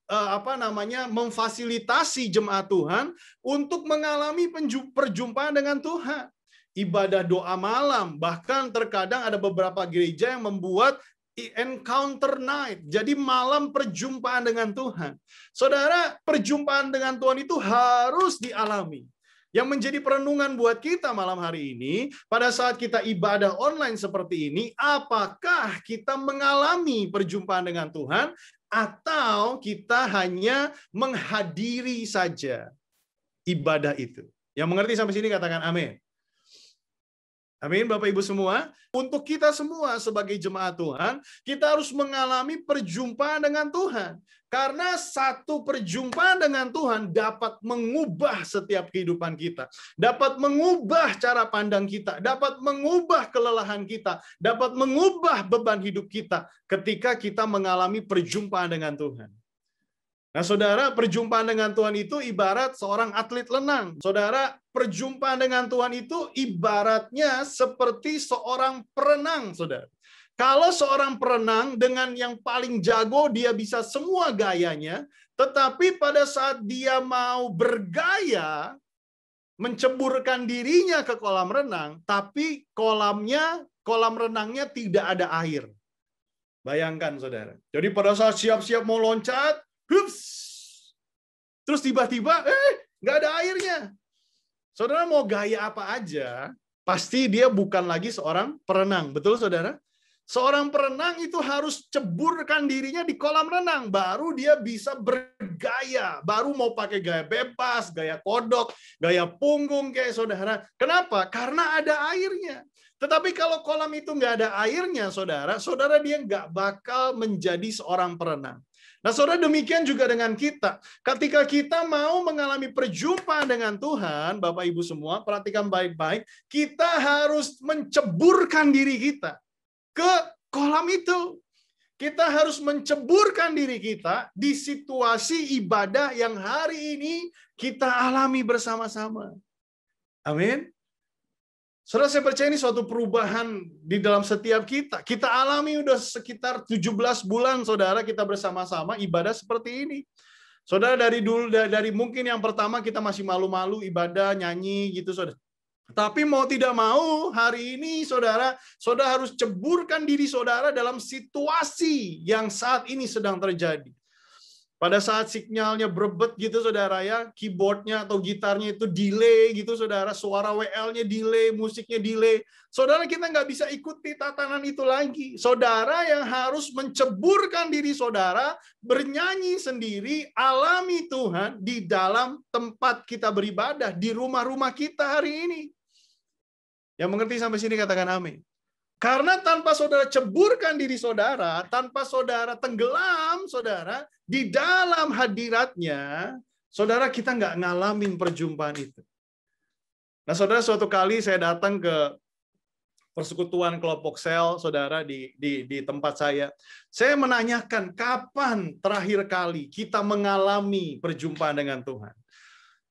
Speaker 6: memfasilitasi jemaat Tuhan untuk mengalami perjumpaan dengan Tuhan. Ibadah doa malam, bahkan terkadang ada beberapa gereja yang membuat encounter night, jadi malam perjumpaan dengan Tuhan. Saudara, perjumpaan dengan Tuhan itu harus dialami. Yang menjadi perenungan buat kita malam hari ini, pada saat kita ibadah online seperti ini, apakah kita mengalami perjumpaan dengan Tuhan, atau kita hanya menghadiri saja ibadah itu? Yang mengerti sampai sini katakan amin. Amin, Bapak Ibu semua. Untuk kita semua sebagai jemaat Tuhan, kita harus mengalami perjumpaan dengan Tuhan. Karena satu perjumpaan dengan Tuhan dapat mengubah setiap kehidupan kita. Dapat mengubah cara pandang kita. Dapat mengubah kelelahan kita. Dapat mengubah beban hidup kita ketika kita mengalami perjumpaan dengan Tuhan. Nah, saudara, perjumpaan dengan Tuhan itu ibarat seorang atlet renang. Saudara, perjumpaan dengan Tuhan itu ibaratnya seperti seorang perenang, saudara. Kalau seorang perenang dengan yang paling jago, dia bisa semua gayanya, tetapi pada saat dia mau bergaya, menceburkan dirinya ke kolam renang, tapi kolam renangnya tidak ada air. Bayangkan, saudara. Jadi pada saat siap-siap mau loncat, hups, terus tiba-tiba, nggak ada airnya. Saudara, mau gaya apa aja, pasti dia bukan lagi seorang perenang. Betul, saudara? Seorang perenang itu harus ceburkan dirinya di kolam renang, baru dia bisa bergaya, baru mau pakai gaya bebas, gaya kodok, gaya punggung kayak saudara. Kenapa? Karena ada airnya. Tetapi kalau kolam itu nggak ada airnya, saudara dia nggak bakal menjadi seorang perenang. Nah, saudara, demikian juga dengan kita. Ketika kita mau mengalami perjumpaan dengan Tuhan, Bapak Ibu semua, perhatikan baik-baik, kita harus menceburkan diri kita ke kolam itu. Kita harus menceburkan diri kita di situasi ibadah yang hari ini kita alami bersama-sama. Amin. Saudara, saya percaya ini suatu perubahan di dalam setiap kita. Kita alami udah sekitar 17 bulan, saudara, kita bersama-sama ibadah seperti ini. Saudara, dari mungkin yang pertama kita masih malu-malu ibadah, nyanyi gitu, saudara. Tapi mau tidak mau, hari ini saudara harus ceburkan diri saudara dalam situasi yang saat ini sedang terjadi. Pada saat sinyalnya berebet gitu, saudara ya, keyboardnya atau gitarnya itu delay gitu, saudara, suara WL-nya delay, musiknya delay. Saudara, kita nggak bisa ikuti tatanan itu lagi. Saudara yang harus menceburkan diri saudara, bernyanyi sendiri, alami Tuhan di dalam tempat kita beribadah, di rumah-rumah kita hari ini. Yang mengerti sampai sini katakan amin. Karena tanpa saudara ceburkan diri saudara, tanpa saudara tenggelam, saudara, di dalam hadiratnya, saudara, kita nggak ngalamin perjumpaan itu. Nah, saudara, suatu kali saya datang ke persekutuan kelompok sel, saudara, di tempat saya. Saya menanyakan, kapan terakhir kali kita mengalami perjumpaan dengan Tuhan?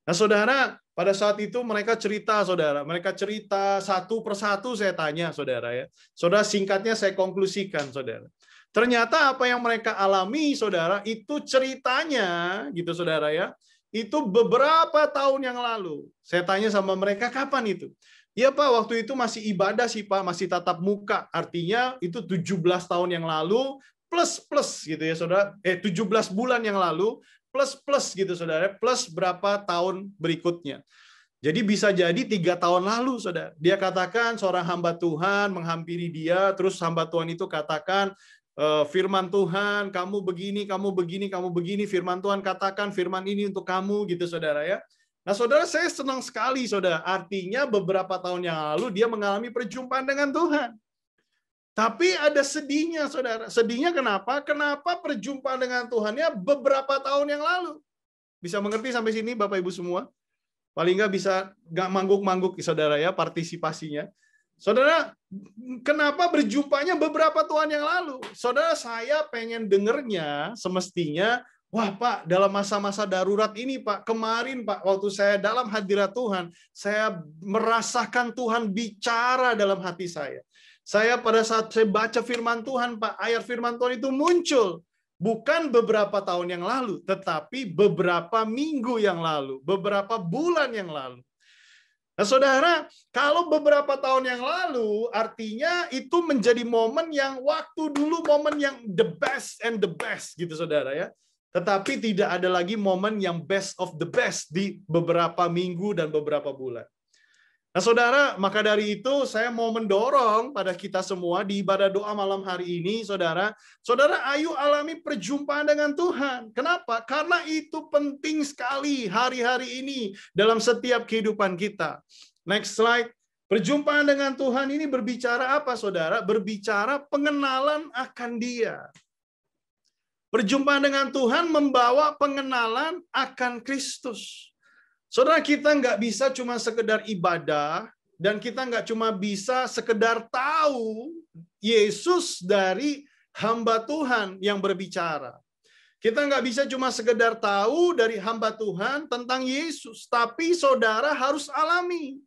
Speaker 6: Nah, saudara, pada saat itu mereka cerita, saudara. Mereka cerita satu persatu saya tanya, saudara ya. Saudara, singkatnya saya konklusikan, saudara. Ternyata apa yang mereka alami, saudara, itu ceritanya, gitu, saudara ya. Itu beberapa tahun yang lalu. Saya tanya sama mereka, kapan itu? Iya Pak, waktu itu masih ibadah sih Pak, masih tatap muka. Artinya itu 17 tahun yang lalu, plus gitu ya saudara. 17 bulan yang lalu, plus gitu saudara. Plus berapa tahun berikutnya. Jadi bisa jadi 3 tahun lalu saudara. Dia katakan seorang hamba Tuhan menghampiri dia, terus hamba Tuhan itu katakan, firman Tuhan, kamu begini, kamu begini, kamu begini. Firman Tuhan katakan, firman ini untuk kamu gitu saudara ya. Nah, saudara, saya senang sekali, saudara. Artinya beberapa tahun yang lalu dia mengalami perjumpaan dengan Tuhan. Tapi ada sedihnya, saudara. Sedihnya kenapa? Kenapa perjumpaan dengan Tuhannya beberapa tahun yang lalu? Bisa mengerti sampai sini, Bapak Ibu semua? Paling nggak bisa nggak mangguk-mangguk, saudara ya, partisipasinya. Saudara, kenapa berjumpanya beberapa tahun yang lalu? Saudara, saya pengen dengernya semestinya, wah Pak, dalam masa-masa darurat ini Pak, kemarin Pak, waktu saya dalam hadirat Tuhan, saya merasakan Tuhan bicara dalam hati saya. Saya pada saat saya baca firman Tuhan Pak, ayat firman Tuhan itu muncul. Bukan beberapa tahun yang lalu, tetapi beberapa minggu yang lalu, beberapa bulan yang lalu. Nah saudara, kalau beberapa tahun yang lalu, artinya itu menjadi momen yang waktu dulu, momen yang the best and the best gitu saudara ya. Tetapi tidak ada lagi momen yang best of the best di beberapa minggu dan beberapa bulan. Nah saudara, maka dari itu saya mau mendorong pada kita semua di ibadah doa malam hari ini, saudara. Saudara, ayo alami perjumpaan dengan Tuhan. Kenapa? Karena itu penting sekali hari-hari ini dalam setiap kehidupan kita. Next slide. Perjumpaan dengan Tuhan ini berbicara apa, saudara? Berbicara pengenalan akan Dia. Perjumpaan dengan Tuhan membawa pengenalan akan Kristus. Saudara, kita nggak bisa cuma sekedar ibadah, dan kita nggak cuma bisa sekedar tahu Yesus dari hamba Tuhan yang berbicara. Kita nggak bisa cuma sekedar tahu dari hamba Tuhan tentang Yesus, tapi saudara harus alami.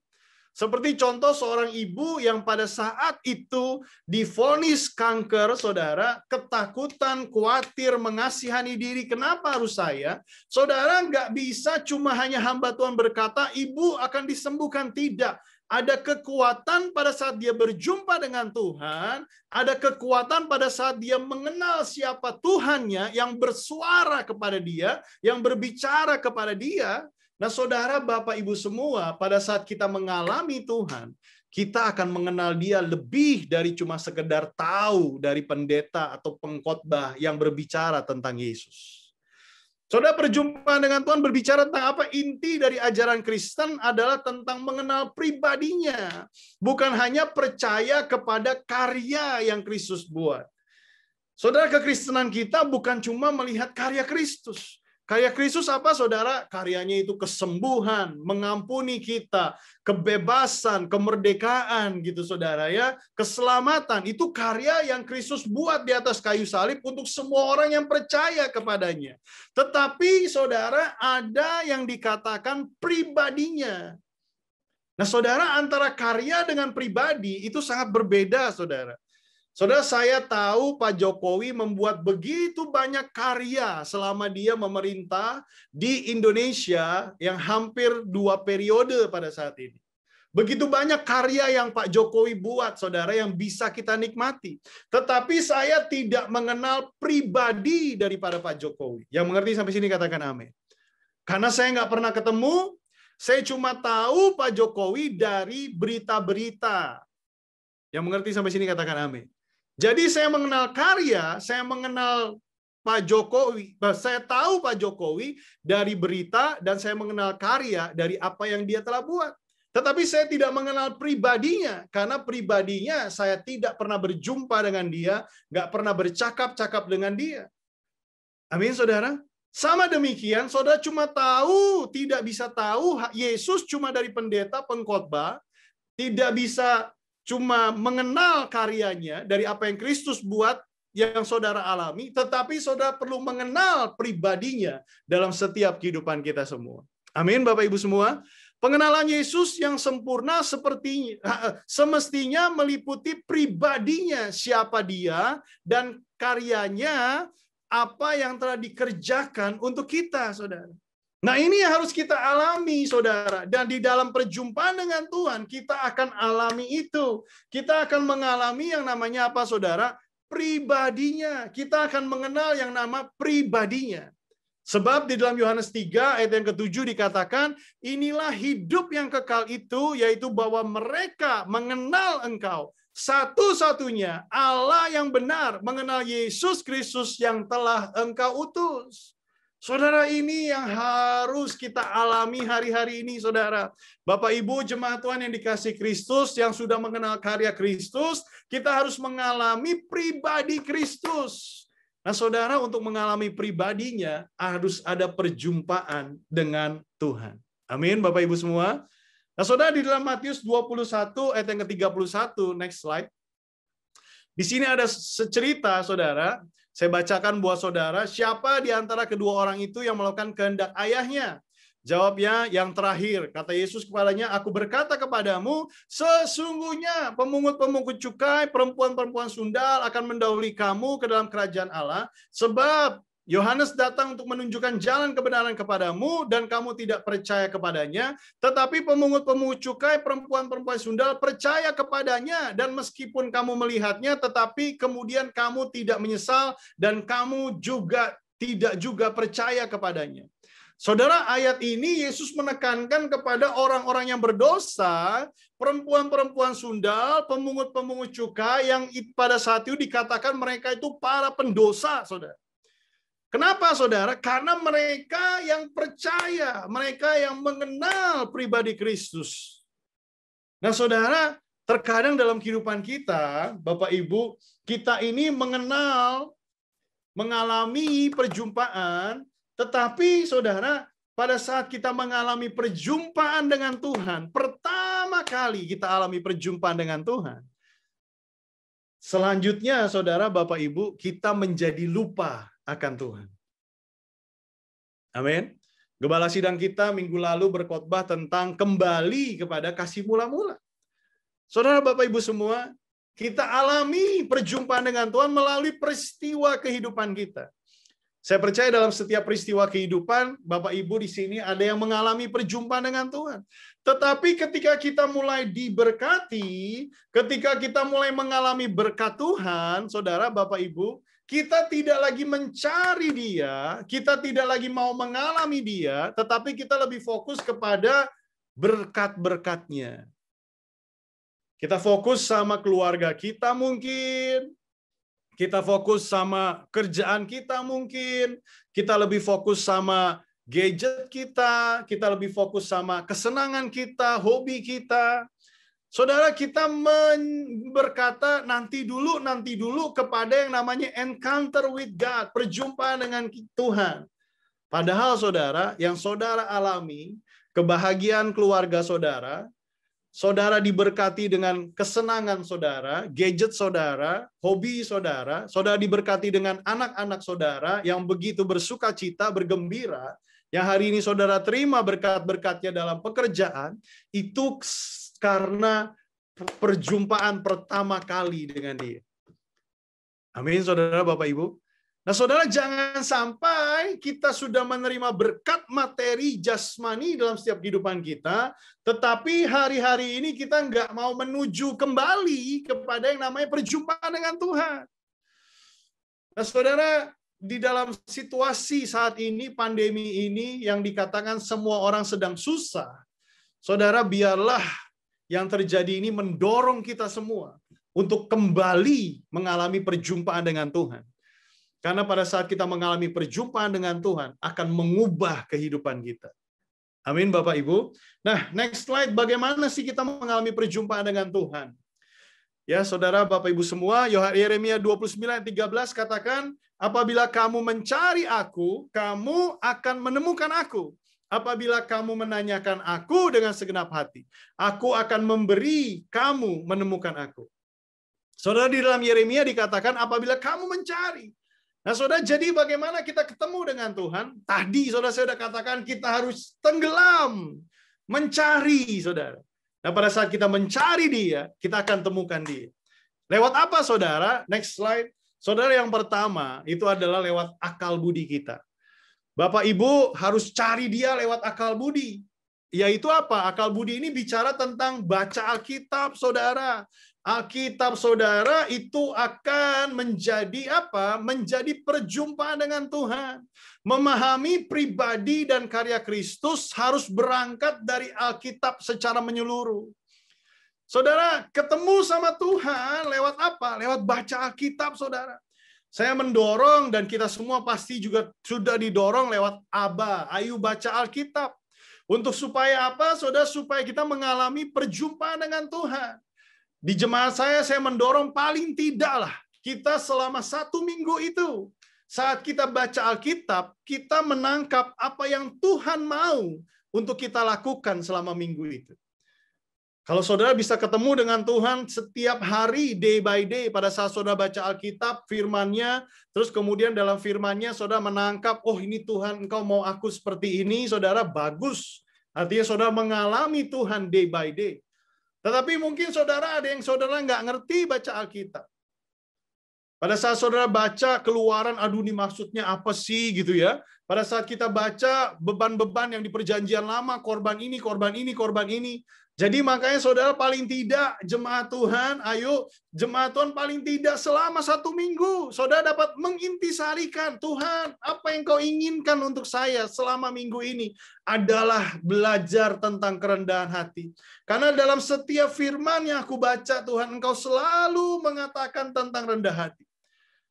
Speaker 6: Seperti contoh seorang ibu yang pada saat itu divonis kanker, saudara, ketakutan, khawatir, mengasihani diri. Kenapa harus saya? Saudara, nggak bisa cuma hanya hamba Tuhan berkata, ibu akan disembuhkan. Tidak. Ada kekuatan pada saat dia berjumpa dengan Tuhan, ada kekuatan pada saat dia mengenal siapa Tuhannya yang bersuara kepada dia, yang berbicara kepada dia. Nah, saudara, Bapak, Ibu semua, pada saat kita mengalami Tuhan, kita akan mengenal Dia lebih dari cuma sekedar tahu dari pendeta atau pengkhotbah yang berbicara tentang Yesus. Saudara, perjumpaan dengan Tuhan berbicara tentang apa? Inti dari ajaran Kristen adalah tentang mengenal pribadinya. Bukan hanya percaya kepada karya yang Kristus buat. Saudara, kekristenan kita bukan cuma melihat karya Kristus. Karya Kristus apa, saudara? Karyanya itu kesembuhan, mengampuni kita, kebebasan, kemerdekaan, gitu, saudara ya. Keselamatan, itu karya yang Kristus buat di atas kayu salib untuk semua orang yang percaya kepadanya. Tetapi, saudara, ada yang dikatakan pribadinya. Nah, saudara, antara karya dengan pribadi itu sangat berbeda, saudara. Saudara, saya tahu Pak Jokowi membuat begitu banyak karya selama dia memerintah di Indonesia yang hampir 2 periode pada saat ini. Begitu banyak karya yang Pak Jokowi buat, saudara, yang bisa kita nikmati. Tetapi saya tidak mengenal pribadi daripada Pak Jokowi. Yang mengerti sampai sini katakan amin. Karena saya nggak pernah ketemu, saya cuma tahu Pak Jokowi dari berita-berita. Yang mengerti sampai sini katakan amin. Jadi saya mengenal karya, saya mengenal Pak Jokowi, saya tahu Pak Jokowi dari berita, dan saya mengenal karya dari apa yang dia telah buat. Tetapi saya tidak mengenal pribadinya, karena pribadinya saya tidak pernah berjumpa dengan dia, nggak pernah bercakap-cakap dengan dia. Amin, saudara? Sama demikian, saudara cuma tahu, tidak bisa tahu Yesus cuma dari pendeta, pengkhotbah, tidak bisa cuma mengenal karyanya dari apa yang Kristus buat yang saudara alami, tetapi saudara perlu mengenal pribadinya dalam setiap kehidupan kita semua. Amin, Bapak Ibu semua. Pengenalan Yesus yang sempurna semestinya meliputi pribadinya, siapa dia, dan karyanya, apa yang telah dikerjakan untuk kita, saudara. Nah, ini yang harus kita alami, saudara. Dan di dalam perjumpaan dengan Tuhan, kita akan alami itu. Kita akan mengalami yang namanya apa, saudara? Pribadinya. Kita akan mengenal yang nama pribadinya. Sebab di dalam Yohanes 3 ayat yang ke-7 dikatakan, inilah hidup yang kekal itu, yaitu bahwa mereka mengenal Engkau, satu-satunya Allah yang benar, mengenal Yesus Kristus yang telah Engkau utus. Saudara, ini yang harus kita alami hari-hari ini, saudara. Bapak Ibu jemaat Tuhan yang dikasihi Kristus, yang sudah mengenal karya Kristus, kita harus mengalami pribadi Kristus. Nah, saudara, untuk mengalami pribadinya harus ada perjumpaan dengan Tuhan. Amin, Bapak Ibu semua. Nah, saudara, di dalam Matius 21 ayat yang ke-31, next slide. Di sini ada cerita, saudara. Saya bacakan buat saudara, siapa di antara kedua orang itu yang melakukan kehendak ayahnya? Jawabnya, yang terakhir. Kata Yesus kepadanya, aku berkata kepadamu, sesungguhnya pemungut-pemungut cukai, perempuan-perempuan sundal akan mendahului kamu ke dalam kerajaan Allah. Sebab Yohanes datang untuk menunjukkan jalan kebenaran kepadamu, dan kamu tidak percaya kepadanya. Tetapi pemungut-pemungut cukai, perempuan-perempuan sundal percaya kepadanya. Dan meskipun kamu melihatnya, tetapi kemudian kamu tidak menyesal, dan kamu tidak juga percaya kepadanya. Saudara, ayat ini Yesus menekankan kepada orang-orang yang berdosa, perempuan-perempuan sundal, pemungut-pemungut cukai yang pada saat itu dikatakan mereka itu para pendosa, saudara. Kenapa, saudara? Karena mereka yang percaya, mereka yang mengenal pribadi Kristus. Nah, saudara, terkadang dalam kehidupan kita, Bapak Ibu, kita ini mengalami perjumpaan. Tetapi, saudara, pada saat kita mengalami perjumpaan dengan Tuhan, pertama kali kita alami perjumpaan dengan Tuhan, selanjutnya, saudara, Bapak Ibu, kita menjadi lupa akan Tuhan. Amin. Gembala sidang kita minggu lalu berkhotbah tentang kembali kepada kasih mula-mula. Saudara, Bapak Ibu semua, kita alami perjumpaan dengan Tuhan melalui peristiwa kehidupan kita. Saya percaya dalam setiap peristiwa kehidupan, Bapak Ibu di sini ada yang mengalami perjumpaan dengan Tuhan. Tetapi ketika kita mulai diberkati, ketika kita mulai mengalami berkat Tuhan, saudara, Bapak Ibu, kita tidak lagi mencari Dia, kita tidak lagi mau mengalami Dia, tetapi kita lebih fokus kepada berkat-berkat-Nya. Kita fokus sama keluarga kita mungkin, kita fokus sama kerjaan kita mungkin, kita lebih fokus sama gadget kita lebih fokus sama kesenangan kita, hobi kita. Saudara, kita berkata nanti dulu kepada yang namanya encounter with God, perjumpaan dengan Tuhan. Padahal, saudara, yang saudara alami, kebahagiaan keluarga saudara, saudara diberkati dengan kesenangan saudara, gadget saudara, hobi saudara, saudara diberkati dengan anak-anak saudara yang begitu bersuka cita, bergembira, yang hari ini saudara terima berkat-berkatnya dalam pekerjaan, itu karena perjumpaan pertama kali dengan Dia. Amin, saudara, Bapak, Ibu. Nah, saudara, jangan sampai kita sudah menerima berkat materi jasmani dalam setiap kehidupan kita, tetapi hari-hari ini kita nggak mau menuju kembali kepada yang namanya perjumpaan dengan Tuhan. Nah, saudara, di dalam situasi saat ini, pandemi ini, yang dikatakan semua orang sedang susah, saudara, biarlah yang terjadi ini mendorong kita semua untuk kembali mengalami perjumpaan dengan Tuhan. Karena pada saat kita mengalami perjumpaan dengan Tuhan, akan mengubah kehidupan kita. Amin, Bapak Ibu. Nah, next slide, bagaimana sih kita mengalami perjumpaan dengan Tuhan? Ya, saudara, Bapak Ibu semua, Yeremia 29:13 katakan, apabila kamu mencari aku, kamu akan menemukan aku. Apabila kamu menanyakan aku dengan segenap hati, aku akan memberi kamu menemukan aku. Saudara, di dalam Yeremia dikatakan, apabila kamu mencari, Nah, saudara, jadi bagaimana kita ketemu dengan Tuhan? Tadi, saudara, saya sudah katakan kita harus tenggelam, mencari, saudara. Nah, pada saat kita mencari Dia, kita akan temukan Dia. Lewat apa, saudara? Next slide. Saudara, yang pertama itu adalah lewat akal budi kita. Bapak Ibu harus cari Dia lewat akal budi. Yaitu apa? Akal budi ini bicara tentang baca Alkitab, saudara. Alkitab, saudara, itu akan menjadi apa? Menjadi perjumpaan dengan Tuhan. Memahami pribadi dan karya Kristus harus berangkat dari Alkitab secara menyeluruh. Saudara, ketemu sama Tuhan lewat apa? Lewat baca Alkitab, saudara. Saya mendorong, dan kita semua pasti juga sudah didorong lewat Aba. Ayo baca Alkitab. Untuk supaya apa, saudara? Supaya kita mengalami perjumpaan dengan Tuhan. Di jemaat saya mendorong paling tidaklah kita selama 1 minggu itu, saat kita baca Alkitab, kita menangkap apa yang Tuhan mau untuk kita lakukan selama minggu itu. Kalau saudara bisa ketemu dengan Tuhan setiap hari, day by day, pada saat saudara baca Alkitab, firman-Nya, terus kemudian dalam firman-Nya saudara menangkap, oh ini Tuhan, Engkau mau aku seperti ini, saudara, bagus. Artinya saudara mengalami Tuhan day by day. Tetapi mungkin saudara ada yang saudara nggak ngerti baca Alkitab. Pada saat saudara baca Keluaran, aduh ini maksudnya apa sih gitu ya. Pada saat kita baca beban-beban yang di perjanjian lama, korban ini, korban ini, korban ini. Jadi makanya saudara paling tidak jemaat Tuhan, ayo jemaat Tuhan paling tidak selama 1 minggu saudara dapat mengintisarikan, Tuhan apa yang kau inginkan untuk saya selama minggu ini adalah belajar tentang kerendahan hati. Karena dalam setiap firman yang aku baca, Tuhan Engkau selalu mengatakan tentang rendah hati.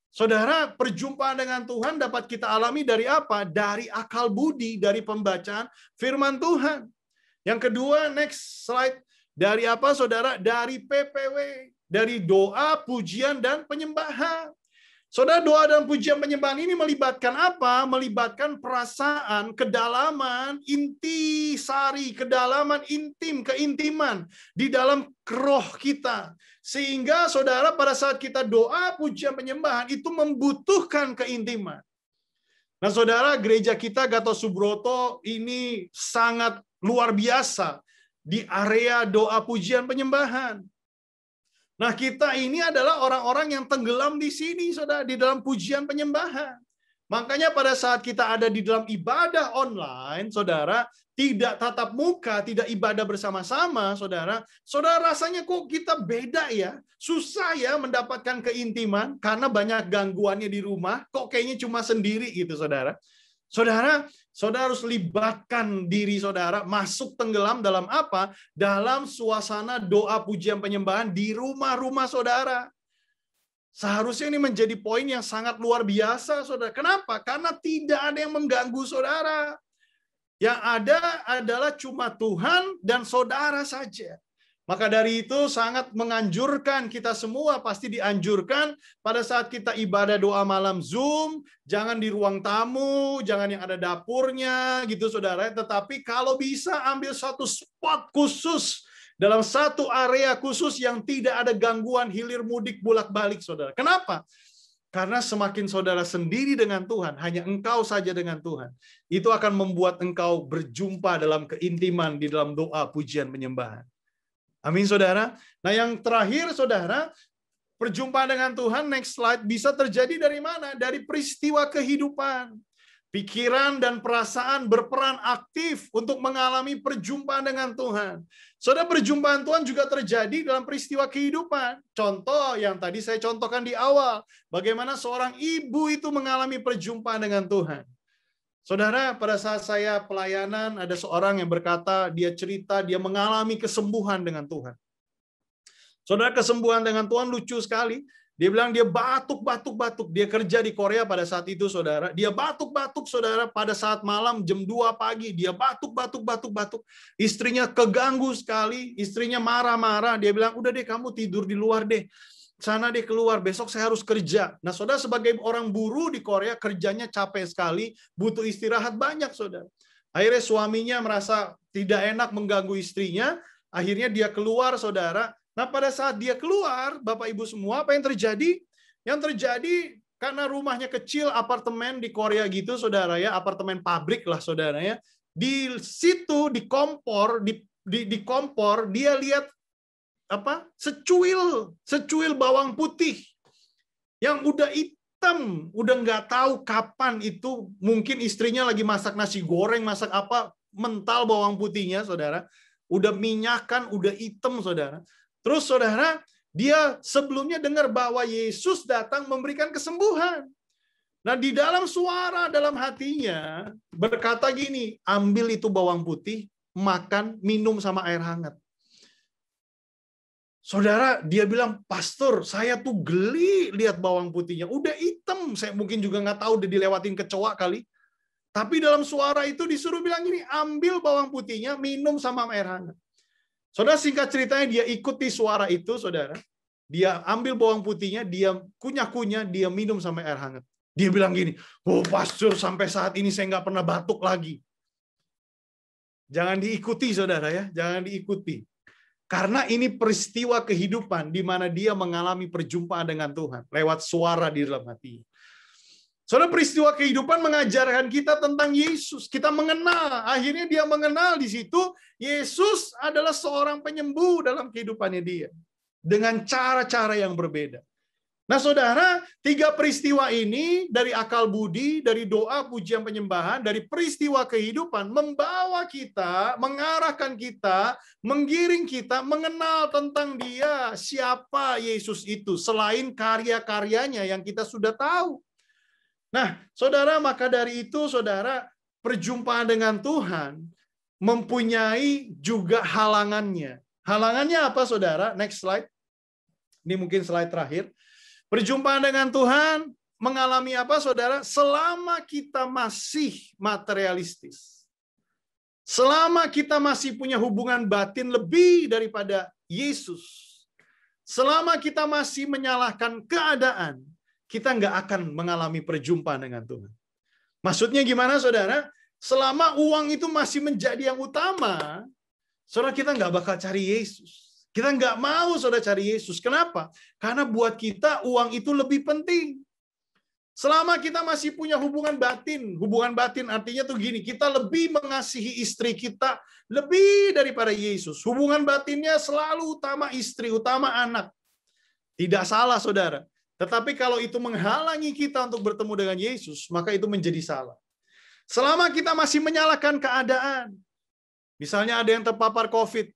Speaker 6: Saudara, perjumpaan dengan Tuhan dapat kita alami dari apa? Dari akal budi, dari pembacaan firman Tuhan. Yang kedua, next slide. Dari apa, saudara? Dari PPW. Dari doa, pujian, dan penyembahan. Saudara, doa dan pujian penyembahan ini melibatkan apa? Melibatkan perasaan, kedalaman, intisari, kedalaman intim, keintiman di dalam roh kita. Sehingga, saudara, pada saat kita doa, pujian, penyembahan, itu membutuhkan keintiman. Nah, saudara, gereja kita Gatot Subroto ini sangat luar biasa di area doa pujian penyembahan. Nah, kita ini adalah orang-orang yang tenggelam di sini, saudara, di dalam pujian penyembahan. Makanya pada saat kita ada di dalam ibadah online, saudara, tidak tatap muka, tidak ibadah bersama-sama, saudara, saudara rasanya kok kita beda ya, susah ya mendapatkan keintiman karena banyak gangguannya di rumah, kok kayaknya cuma sendiri gitu, saudara. Saudara harus libatkan diri saudara, masuk tenggelam dalam apa? Dalam suasana doa pujian penyembahan di rumah-rumah saudara. Seharusnya ini menjadi poin yang sangat luar biasa, saudara. Kenapa? Karena tidak ada yang mengganggu saudara. Yang ada adalah cuma Tuhan dan saudara saja. Maka dari itu sangat menganjurkan, kita semua pasti dianjurkan pada saat kita ibadah doa malam Zoom, jangan di ruang tamu, jangan yang ada dapurnya gitu saudara. Tetapi kalau bisa ambil satu spot khusus, dalam satu area khusus yang tidak ada gangguan hilir mudik bolak-balik saudara. Kenapa? Karena semakin saudara sendiri dengan Tuhan, hanya engkau saja dengan Tuhan, itu akan membuat engkau berjumpa dalam keintiman di dalam doa pujian penyembahan. Amin, saudara. Nah, yang terakhir, saudara, perjumpaan dengan Tuhan, next slide, bisa terjadi dari mana? Dari peristiwa kehidupan. Pikiran dan perasaan berperan aktif untuk mengalami perjumpaan dengan Tuhan. Saudara, perjumpaan Tuhan juga terjadi dalam peristiwa kehidupan. Contoh yang tadi saya contohkan di awal, bagaimana seorang ibu itu mengalami perjumpaan dengan Tuhan. Saudara, pada saat saya pelayanan, ada seorang yang berkata, dia cerita, dia mengalami kesembuhan dengan Tuhan. Saudara, kesembuhan dengan Tuhan lucu sekali. Dia bilang dia batuk-batuk-batuk. Dia kerja di Korea pada saat itu, saudara. Dia batuk-batuk, saudara, pada saat malam jam 2 pagi. Dia batuk-batuk-batuk-batuk. Istrinya keganggu sekali. Istrinya marah-marah. Dia bilang, udah deh kamu tidur di luar deh. Sana deh keluar, besok saya harus kerja. Nah, saudara, sebagai orang buruh di Korea, kerjanya capek sekali, butuh istirahat banyak, saudara. Akhirnya suaminya merasa tidak enak mengganggu istrinya. Akhirnya dia keluar, saudara. Nah, pada saat dia keluar, Bapak Ibu semua, apa yang terjadi? Yang terjadi, karena rumahnya kecil, apartemen di Korea gitu, saudara ya, apartemen pabrik lah, saudara ya. Di situ di kompor, di kompor dia lihat apa? Secuil bawang putih yang udah hitam, udah nggak tahu kapan itu. Mungkin istrinya lagi masak nasi goreng, masak apa, mental bawang putihnya, saudara. Udah minyakan, udah hitam, saudara. Terus, saudara, dia sebelumnya dengar bahwa Yesus datang memberikan kesembuhan. Nah, di dalam suara dalam hatinya berkata gini, ambil itu bawang putih, makan, minum sama air hangat. Saudara, dia bilang, pastor, saya tuh geli lihat bawang putihnya. Udah hitam, saya mungkin juga nggak tahu udah dilewatin kecoa kali. Tapi dalam suara itu disuruh bilang gini, ambil bawang putihnya, minum sama air hangat. Saudara, singkat ceritanya dia ikuti suara itu, saudara. Dia ambil bawang putihnya, dia kunyah-kunyah, dia minum sama air hangat. Dia bilang gini, oh pastor, sampai saat ini saya nggak pernah batuk lagi. Jangan diikuti, saudara ya, jangan diikuti. Karena ini peristiwa kehidupan di mana dia mengalami perjumpaan dengan Tuhan lewat suara di dalam hati. Saudara, peristiwa kehidupan mengajarkan kita tentang Yesus. Kita mengenal, akhirnya dia mengenal di situ Yesus adalah seorang penyembuh dalam kehidupannya dia. Dengan cara-cara yang berbeda. Nah, saudara, 3 peristiwa ini dari akal budi, dari doa, pujian, penyembahan, dari peristiwa kehidupan membawa kita, mengarahkan kita, menggiring kita mengenal tentang dia, siapa Yesus itu, selain karya-karyanya yang kita sudah tahu. Nah, saudara, maka dari itu, saudara, perjumpaan dengan Tuhan mempunyai juga halangannya. Halangannya apa, saudara? Next slide. Ini mungkin slide terakhir. Perjumpaan dengan Tuhan mengalami apa, saudara? Selama kita masih materialistis. Selama kita masih punya hubungan batin lebih daripada Yesus. Selama kita masih menyalahkan keadaan, kita nggak akan mengalami perjumpaan dengan Tuhan. Maksudnya gimana, saudara? Selama uang itu masih menjadi yang utama, saudara, kita nggak bakal cari Yesus. Kita nggak mau, saudara, cari Yesus. Kenapa? Karena buat kita uang itu lebih penting. Selama kita masih punya hubungan batin artinya tuh gini, kita lebih mengasihi istri kita lebih daripada Yesus. Hubungan batinnya selalu utama istri, utama anak. Tidak salah, saudara. Tetapi kalau itu menghalangi kita untuk bertemu dengan Yesus, maka itu menjadi salah. Selama kita masih menyalahkan keadaan, misalnya ada yang terpapar COVID,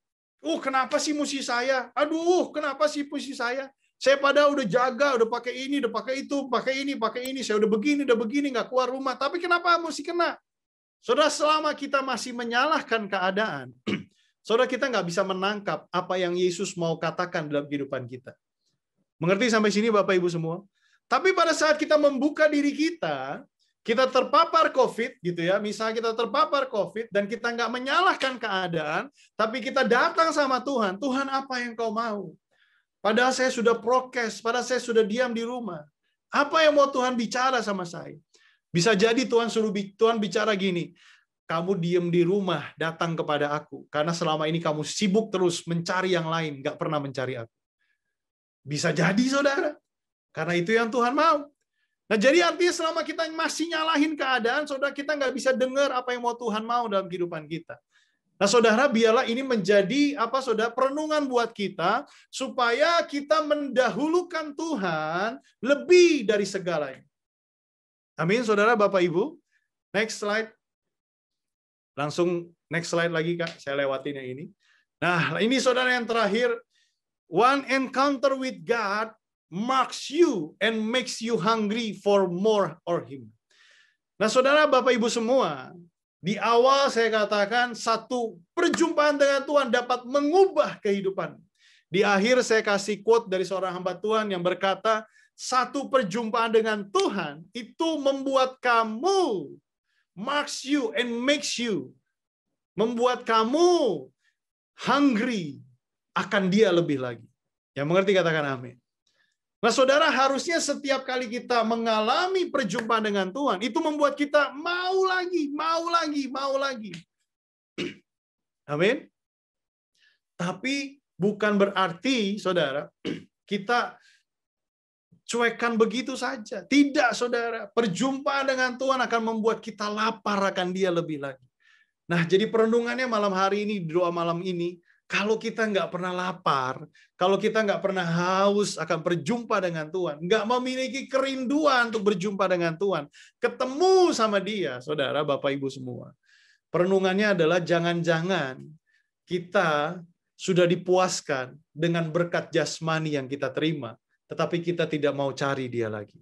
Speaker 6: kenapa sih mesti saya? Aduh, kenapa sih mesti saya? Saya padahal udah jaga, udah pakai ini, udah pakai itu, pakai ini. Saya udah begini, nggak keluar rumah. Tapi kenapa mesti kena? Saudara, selama kita masih menyalahkan keadaan, saudara, kita nggak bisa menangkap apa yang Yesus mau katakan dalam kehidupan kita. Mengerti sampai sini, Bapak Ibu semua? Tapi pada saat kita membuka diri kita terpapar COVID, gitu ya. Misalnya kita terpapar COVID dan kita nggak menyalahkan keadaan, tapi kita datang sama Tuhan. Tuhan, apa yang kau mau? Padahal saya sudah prokes, padahal saya sudah diam di rumah. Apa yang mau Tuhan bicara sama saya? Bisa jadi Tuhan bicara gini, kamu diam di rumah, datang kepada aku. Karena selama ini kamu sibuk terus mencari yang lain, nggak pernah mencari aku. Bisa jadi, saudara. Karena itu yang Tuhan mau. Nah, jadi artinya selama kita masih nyalahin keadaan, saudara, kita nggak bisa dengar apa yang mau Tuhan mau dalam kehidupan kita. Nah, saudara, biarlah ini menjadi saudara, perenungan buat kita, supaya kita mendahulukan Tuhan lebih dari segalanya. Amin, saudara, Bapak Ibu. Next slide. Langsung next slide lagi, Kak. Saya lewatin yang ini. Nah, ini saudara yang terakhir. One encounter with God marks you and makes you hungry for more of Him. Nah, saudara, Bapak Ibu semua, di awal saya katakan satu perjumpaan dengan Tuhan dapat mengubah kehidupan. Di akhir saya kasih quote dari seorang hamba Tuhan yang berkata, satu perjumpaan dengan Tuhan itu membuat kamu, marks you and makes you, membuat kamu hungry akan Dia lebih lagi. Yang mengerti katakan amin. Nah, saudara, harusnya setiap kali kita mengalami perjumpaan dengan Tuhan, itu membuat kita mau lagi. Amin. Tapi bukan berarti, saudara, kita cuekkan begitu saja. Tidak, saudara. Perjumpaan dengan Tuhan akan membuat kita lapar akan Dia lebih lagi. Nah, jadi perenungannya malam hari ini, doa malam ini, kalau kita nggak pernah lapar, kalau kita nggak pernah haus akan berjumpa dengan Tuhan, nggak memiliki kerinduan untuk berjumpa dengan Tuhan, ketemu sama Dia, saudara, Bapak Ibu semua. Perenungannya adalah jangan-jangan kita sudah dipuaskan dengan berkat jasmani yang kita terima, tetapi kita tidak mau cari Dia lagi.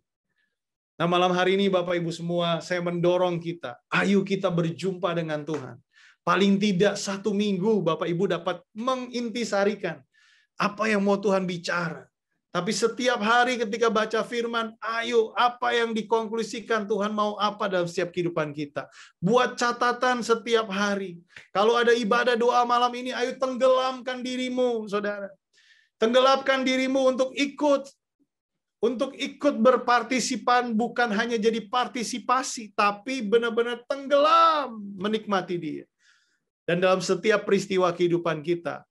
Speaker 6: Nah, malam hari ini Bapak Ibu semua, saya mendorong kita, ayo kita berjumpa dengan Tuhan. Paling tidak 1 minggu Bapak Ibu dapat mengintisarikan apa yang mau Tuhan bicara. Tapi setiap hari ketika baca firman, ayo apa yang dikonklusikan Tuhan mau apa dalam setiap kehidupan kita. Buat catatan setiap hari. Kalau ada ibadah doa malam ini, ayo tenggelamkan dirimu, saudara. Tenggelamkan dirimu untuk ikut berpartisipan, bukan hanya jadi partisipasi, tapi benar-benar tenggelam menikmati Dia. Dan dalam setiap peristiwa kehidupan kita,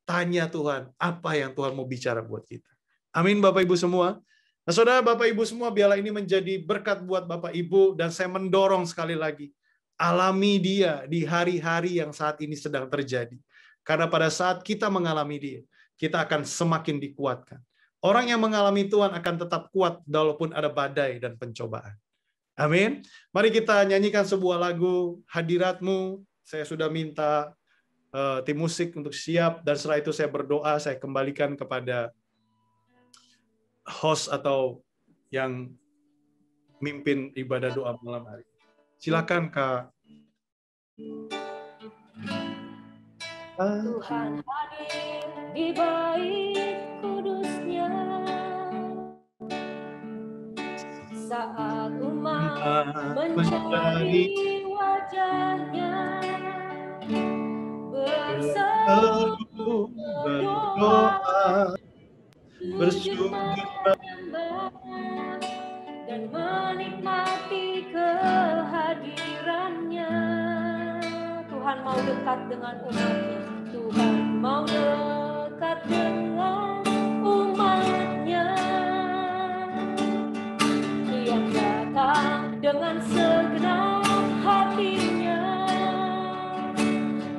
Speaker 6: tanya Tuhan, apa yang Tuhan mau bicara buat kita. Amin, Bapak Ibu semua. Nah, saudara, Bapak Ibu semua, biarlah ini menjadi berkat buat Bapak Ibu, dan saya mendorong sekali lagi, alami Dia di hari-hari yang saat ini sedang terjadi. Karena pada saat kita mengalami Dia, kita akan semakin dikuatkan. Orang yang mengalami Tuhan akan tetap kuat walaupun ada badai dan pencobaan. Amin. Mari kita nyanyikan sebuah lagu, Hadirat-Mu. Saya sudah minta tim musik untuk siap, dan setelah itu saya berdoa, saya kembalikan kepada host atau yang mimpin ibadah doa malam hari. Silakan, Kak.
Speaker 4: Tuhan hadir di bait kudus-Nya saat umat mencari wajah-Nya, berseru berdoa, bersujud menyembah, dan menikmati kehadiran-Nya. Tuhan mau dekat dengan umat-Nya. Tuhan mau dekat dengan umat-Nya. Yang datang dengan segenap hatinya,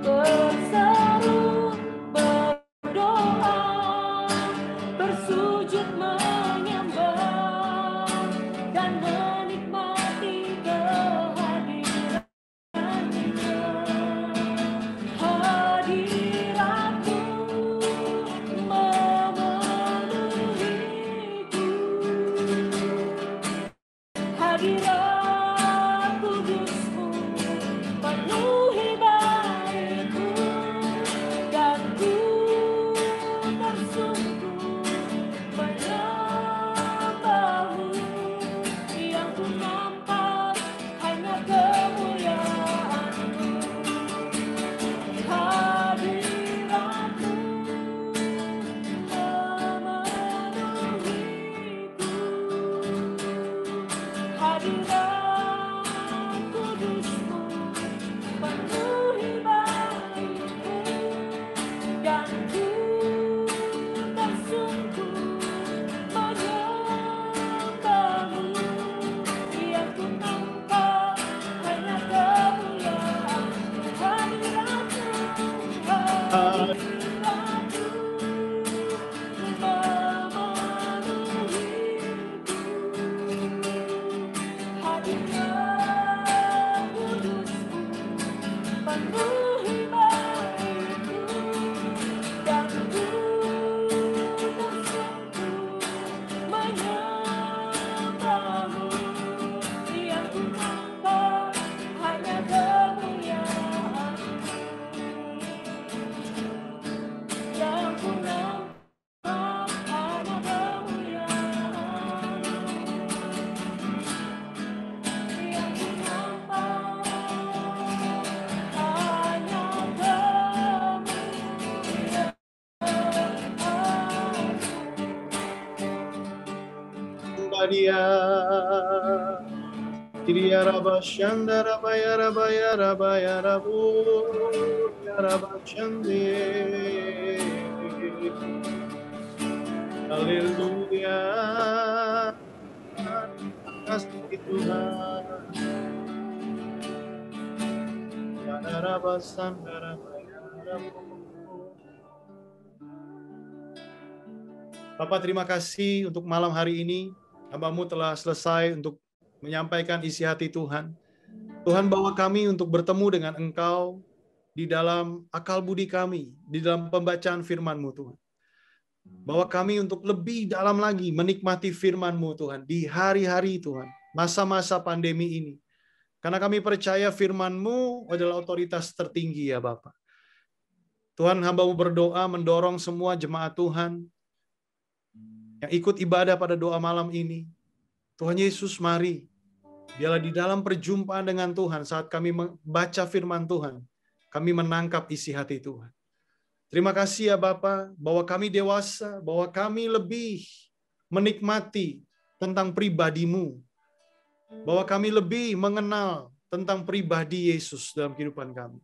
Speaker 4: berseru berdoa, bersujud menyembah, dan menikmati kehadiran. Hadirat-Mu memenuhiku, hadirat kudus-Mu penuhi baitku, dan ku tersungkur menyembah-Mu. Yang ku nampak hanya kemuliaan-Mu. Hadirat-Mu memenuhiku, hadirat kudus-Mu penuhi baitku, dan ku tersungkur menyembah-Mu. Yang ku nampak hanya kemuliaan-Mu. Hadirat-Mu, hadirat-Mu memenuhiku, hadirat kudus-Mu penuhi baitku, dan ku tersungkur menyembah-Mu. Yang ku nampak hanya kemuliaan-Mu. Yang ku nampak hanya kemuliaan-Mu. Yang ku nampak hanya kemuliaan-Mu.
Speaker 6: Dia Kiriya Rabba Shanda Rabaya Rabaya Rabaya Rabu Rabba Shande. Haleluya. kasih Tuhan. Bapak, terima kasih untuk malam hari ini. Hamba-Mu telah selesai untuk menyampaikan isi hati Tuhan. Tuhan bawa kami untuk bertemu dengan Engkau di dalam akal budi kami, di dalam pembacaan firman-Mu Tuhan. Bawa kami untuk lebih dalam lagi menikmati firman-Mu Tuhan di hari-hari Tuhan, masa-masa pandemi ini. Karena kami percaya firman-Mu adalah otoritas tertinggi ya Bapak. Tuhan, hamba-Mu berdoa mendorong semua jemaat Tuhan yang ikut ibadah pada doa malam ini. Tuhan Yesus, mari, biarlah di dalam perjumpaan dengan Tuhan saat kami membaca firman Tuhan, kami menangkap isi hati Tuhan. Terima kasih ya Bapa, bahwa kami dewasa, bahwa kami lebih menikmati tentang pribadi-Mu, bahwa kami lebih mengenal tentang pribadi Yesus dalam kehidupan kami.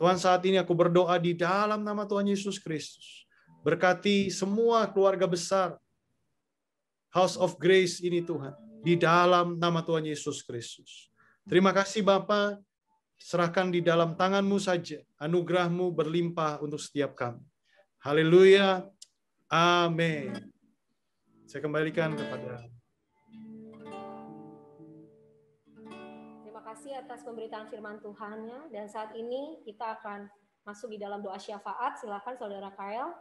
Speaker 6: Tuhan, saat ini aku berdoa di dalam nama Tuhan Yesus Kristus. Berkati semua keluarga besar House of Grace ini Tuhan, di dalam nama Tuhan Yesus Kristus. Terima kasih Bapa, serahkan di dalam tangan-Mu saja, anugerah-Mu berlimpah untuk setiap kami. Haleluya, amin. Saya kembalikan kepada.
Speaker 4: Terima kasih atas pemberitaan firman Tuhan-nya, dan saat ini kita akan masuk di dalam doa syafaat. Silakan Saudara Kael.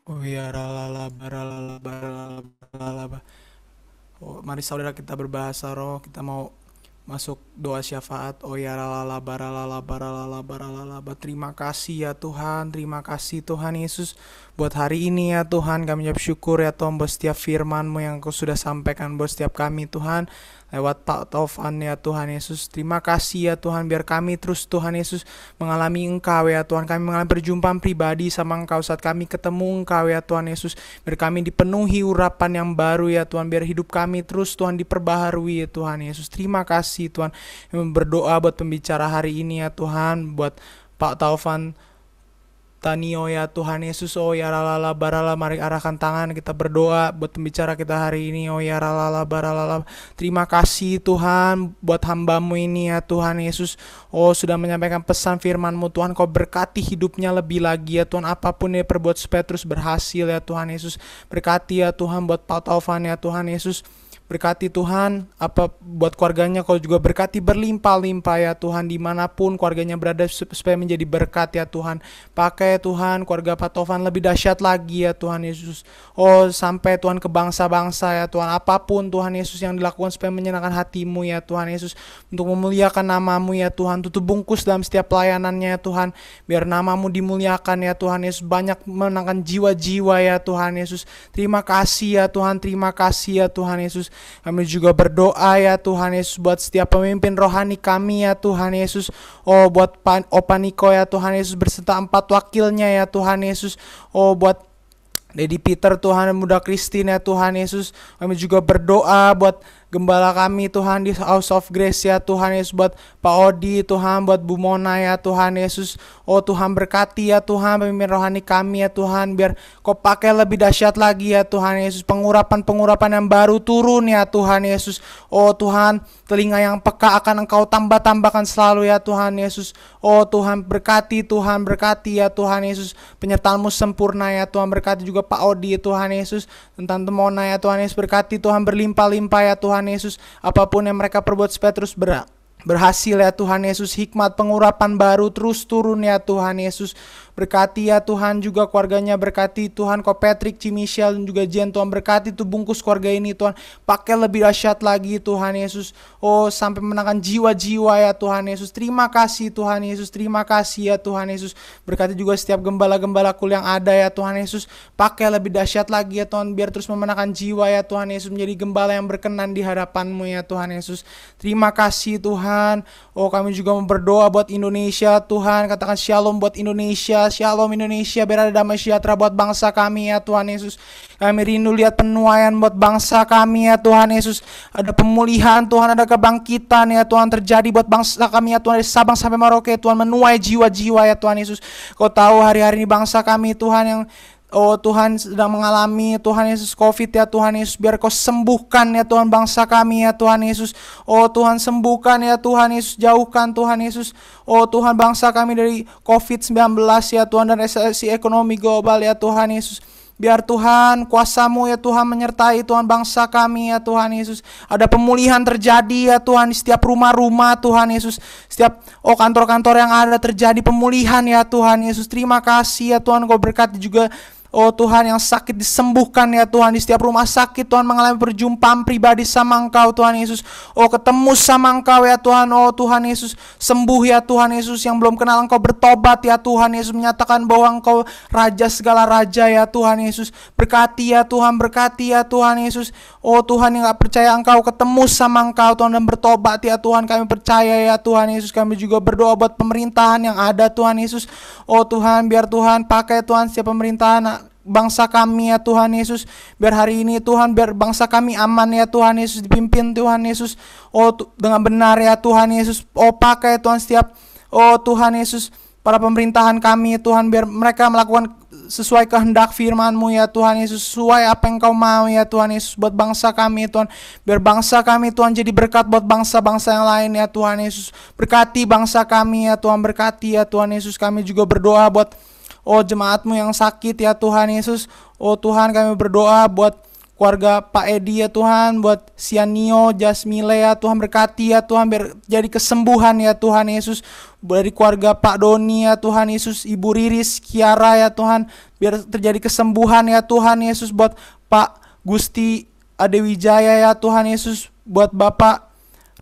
Speaker 5: Oh ya, ralala. Oh, mari saudara kita berbahasa roh, kita mau masuk doa syafaat. Oh ya, ralala. Terima kasih ya Tuhan, terima kasih Tuhan Yesus buat hari ini ya Tuhan. Kami ucap syukur ya Tuhan buat setiap firman-Mu yang Kau sudah sampaikan buat setiap kami Tuhan, lewat Pak Taufan ya Tuhan Yesus. Terima kasih ya Tuhan, biar kami terus Tuhan Yesus mengalami Engkau ya Tuhan. Kami mengalami perjumpaan pribadi sama Engkau saat kami ketemu Engkau ya Tuhan Yesus. Biar kami dipenuhi urapan yang baru ya Tuhan, biar hidup kami terus Tuhan diperbaharui ya Tuhan Yesus. Terima kasih Tuhan. Kami berdoa buat pembicara hari ini ya Tuhan, buat Pak Taufan Tanio ya Tuhan Yesus. Oh ya ralala barala, mari arahkan tangan kita berdoa buat pembicara kita hari ini. Oh ya ralala barala. Terima kasih Tuhan buat hamba-Mu ini ya Tuhan Yesus. Oh sudah menyampaikan pesan firman-Mu Tuhan. Kau berkati hidupnya lebih lagi ya Tuhan. Apapun dia perbuat supaya terus berhasil ya Tuhan Yesus. Berkati ya Tuhan buat Pak Taufan ya Tuhan Yesus. Berkati Tuhan, apa buat keluarganya Kau juga berkati berlimpah-limpah ya Tuhan, dimanapun keluarganya berada supaya menjadi berkat ya Tuhan. Pakai Tuhan keluarga Pak Taufan lebih dahsyat lagi ya Tuhan Yesus. Oh sampai Tuhan ke bangsa-bangsa ya Tuhan. Apapun Tuhan Yesus yang dilakukan supaya menyenangkan hati-Mu ya Tuhan Yesus, untuk memuliakan nama-Mu ya Tuhan. Tutup bungkus dalam setiap pelayanannya ya Tuhan, biar nama-Mu dimuliakan ya Tuhan Yesus. Banyak menangkan jiwa-jiwa ya Tuhan Yesus. Terima kasih ya Tuhan, terima kasih ya Tuhan Yesus. Kami juga berdoa ya Tuhan Yesus buat setiap pemimpin rohani kami ya Tuhan Yesus. Oh buat Opa Niko ya Tuhan Yesus berserta 4 wakilnya ya Tuhan Yesus. Oh buat Dedi Peter Tuhan, Muda Christine ya Tuhan Yesus. Kami juga berdoa buat gembala kami Tuhan di House of Grace ya Tuhan Yesus, buat Pak Odi Tuhan, buat Bu Mona ya Tuhan Yesus. Oh Tuhan berkati ya Tuhan pemimpin rohani kami ya Tuhan, biar Kau pakai lebih dahsyat lagi ya Tuhan Yesus. Pengurapan yang baru turun ya Tuhan Yesus. Oh Tuhan, telinga yang peka akan Engkau tambahkan selalu ya Tuhan Yesus. Oh Tuhan berkati ya Tuhan Yesus. Penyertaan-Mu sempurna ya Tuhan. Berkati juga Pak Odi ya Tuhan Yesus, tentang Mona ya Tuhan Yesus. Berkati Tuhan berlimpah-limpah ya Tuhan Yesus. Apapun yang mereka perbuat supaya terus berhasil ya Tuhan Yesus. Hikmat pengurapan baru terus turun ya Tuhan Yesus. Berkati ya Tuhan juga keluarganya. Berkati Tuhan Ko Patrick, Michelle dan juga Jen Tuhan. Berkati tuh bungkus keluarga ini Tuhan. Pakai lebih dahsyat lagi Tuhan Yesus. Oh sampai menangkan jiwa-jiwa ya Tuhan Yesus. Terima kasih Tuhan Yesus. Terima kasih ya Tuhan Yesus. Berkati juga setiap gembala-gembala kul yang ada ya Tuhan Yesus. Pakai lebih dahsyat lagi ya Tuhan, biar terus memenangkan jiwa ya Tuhan Yesus, menjadi gembala yang berkenan di hadapan-Mu ya Tuhan Yesus. Terima kasih Tuhan. Oh kami juga berdoa buat Indonesia Tuhan. Katakan shalom buat Indonesia. Shalom Indonesia, biar ada damai sejahtera buat bangsa kami ya Tuhan Yesus. Kami rindu lihat penuaian buat bangsa kami ya Tuhan Yesus. Ada pemulihan Tuhan, ada kebangkitan ya Tuhan terjadi buat bangsa kami ya Tuhan. Dari Sabang sampai Merauke Tuhan, menuai jiwa-jiwa ya Tuhan Yesus. Kau tahu hari-hari ini bangsa kami Tuhan yang
Speaker 7: oh Tuhan sedang mengalami Tuhan Yesus COVID ya Tuhan Yesus, biar Kau sembuhkan ya Tuhan bangsa kami ya Tuhan Yesus. Oh Tuhan sembuhkan ya Tuhan Yesus, jauhkan Tuhan Yesus, oh Tuhan bangsa kami dari COVID-19 ya Tuhan, dan resesi ekonomi global ya Tuhan Yesus. Biar Tuhan kuasa-Mu ya Tuhan menyertai Tuhan bangsa kami ya Tuhan Yesus. Ada pemulihan terjadi ya Tuhan di setiap rumah-rumah Tuhan Yesus. Setiap kantor-kantor yang ada terjadi pemulihan ya Tuhan Yesus. Terima kasih ya Tuhan, Kau berkati juga oh Tuhan yang sakit disembuhkan ya Tuhan. Di setiap rumah sakit Tuhan mengalami perjumpaan pribadi sama Engkau Tuhan Yesus. Oh ketemu sama Engkau ya Tuhan. Oh Tuhan Yesus sembuh ya Tuhan Yesus. Yang belum kenal Engkau bertobat ya Tuhan Yesus. Menyatakan bahwa Engkau Raja segala Raja ya Tuhan Yesus. Berkati ya Tuhan, berkati ya Tuhan Yesus. Oh Tuhan yang gak percaya Engkau ketemu sama Engkau Tuhan dan bertobat ya Tuhan. Kami percaya ya Tuhan Yesus. Kami juga berdoa buat pemerintahan yang ada Tuhan Yesus. Oh Tuhan biar Tuhan pakai Tuhan setiap pemerintahan bangsa kami ya Tuhan Yesus. Biar hari ini Tuhan, biar bangsa kami aman ya Tuhan Yesus, dipimpin Tuhan Yesus oh dengan benar ya Tuhan Yesus. Oh pakai Tuhan setiap oh Tuhan Yesus para pemerintahan kami Tuhan, biar mereka melakukan sesuai kehendak firman-Mu ya Tuhan Yesus, sesuai apa yang Kau mau ya Tuhan Yesus buat bangsa kami Tuhan. Biar bangsa kami Tuhan jadi berkat buat bangsa-bangsa yang lain ya Tuhan Yesus. Berkati bangsa kami ya Tuhan, berkati ya Tuhan Yesus. Kami juga berdoa buat oh jemaat-Mu yang sakit ya Tuhan Yesus. Oh Tuhan kami berdoa buat keluarga Pak Edi ya Tuhan, buat Sianio, Jasmile ya Tuhan, berkati ya Tuhan biar jadi kesembuhan ya Tuhan Yesus. Dari keluarga Pak Doni ya Tuhan Yesus, Ibu Riris, Kiara ya Tuhan, biar terjadi kesembuhan ya Tuhan Yesus. Buat Pak Gusti Adewijaya ya Tuhan Yesus, buat Bapak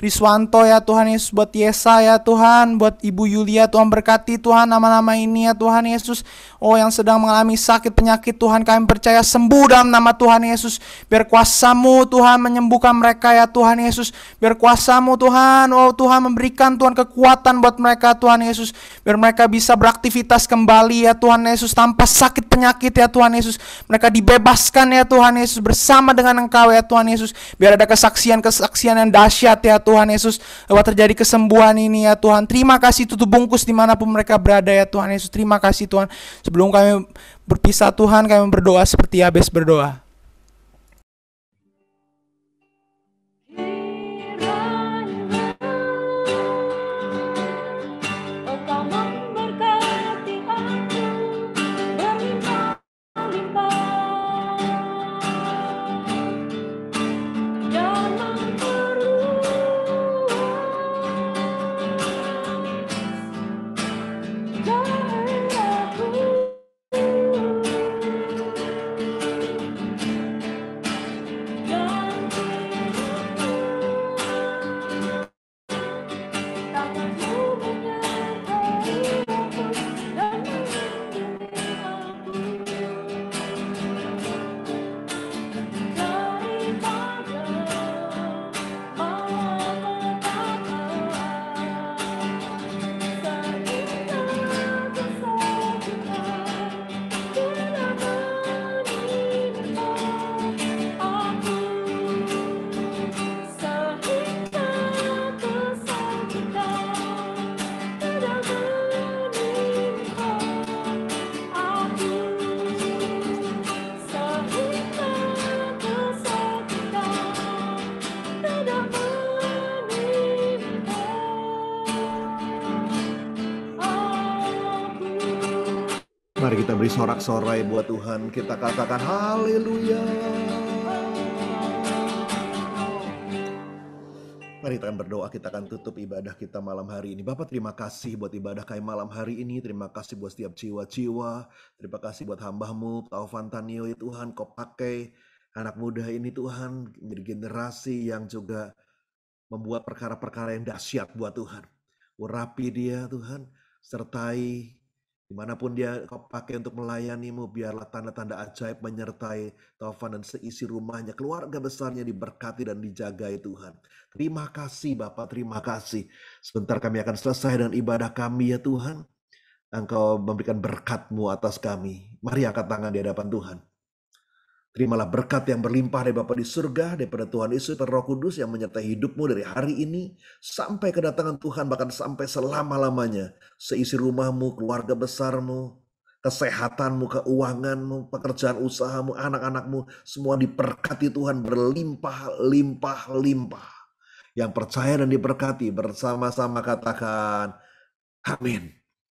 Speaker 7: Riswanto ya Tuhan Yesus, buat Yesa ya Tuhan, buat Ibu Yulia Tuhan, berkati Tuhan nama-nama ini ya Tuhan Yesus. Oh yang sedang mengalami sakit penyakit Tuhan, kami percaya sembuh dalam nama Tuhan Yesus. Biar kuasa-Mu Tuhan menyembuhkan mereka ya Tuhan Yesus. Biar kuasa-Mu Tuhan, oh Tuhan memberikan Tuhan kekuatan buat mereka Tuhan Yesus. Biar mereka bisa beraktivitas kembali ya Tuhan Yesus tanpa sakit penyakit ya Tuhan Yesus. Mereka dibebaskan ya Tuhan Yesus bersama dengan Engkau ya Tuhan Yesus. Biar ada kesaksian-kesaksian yang dahsyat ya Tuhan Yesus, lewat terjadi kesembuhan ini ya Tuhan. Terima kasih tutup bungkus dimanapun mereka berada ya Tuhan Yesus. Terima kasih Tuhan. Sebelum kami berpisah Tuhan, kami berdoa seperti Yabes berdoa.
Speaker 8: Mari kita beri sorak-sorai buat Tuhan. Kita katakan haleluya. Mari kita akan berdoa, kita akan tutup ibadah kita malam hari ini. Bapak terima kasih buat ibadah kami malam hari ini. Terima kasih buat setiap jiwa-jiwa. Terima kasih buat hamba-Mu, Taufan Tanio ya Tuhan. Kau pakai anak muda ini Tuhan, menjadi generasi yang juga membuat perkara-perkara yang dahsyat buat Tuhan. Urapi dia Tuhan, sertai dimanapun dia Kau pakai untuk melayani-Mu, biarlah tanda-tanda ajaib menyertai Taufan dan seisi rumahnya, keluarga besarnya diberkati dan dijaga ya Tuhan. Terima kasih Bapak, terima kasih. Sebentar kami akan selesai dengan ibadah kami ya Tuhan. Engkau memberikan berkat-Mu atas kami. Mari angkat tangan di hadapan Tuhan. Terimalah berkat yang berlimpah dari Bapa di surga, daripada Tuhan Yesus dan Roh Kudus yang menyertai hidupmu dari hari ini sampai kedatangan Tuhan, bahkan sampai selama-lamanya. Seisi rumahmu, keluarga besarmu, kesehatanmu, keuanganmu, pekerjaan usahamu, anak-anakmu, semua diberkati Tuhan berlimpah-limpah-limpah. Yang percaya dan diberkati bersama-sama katakan amin.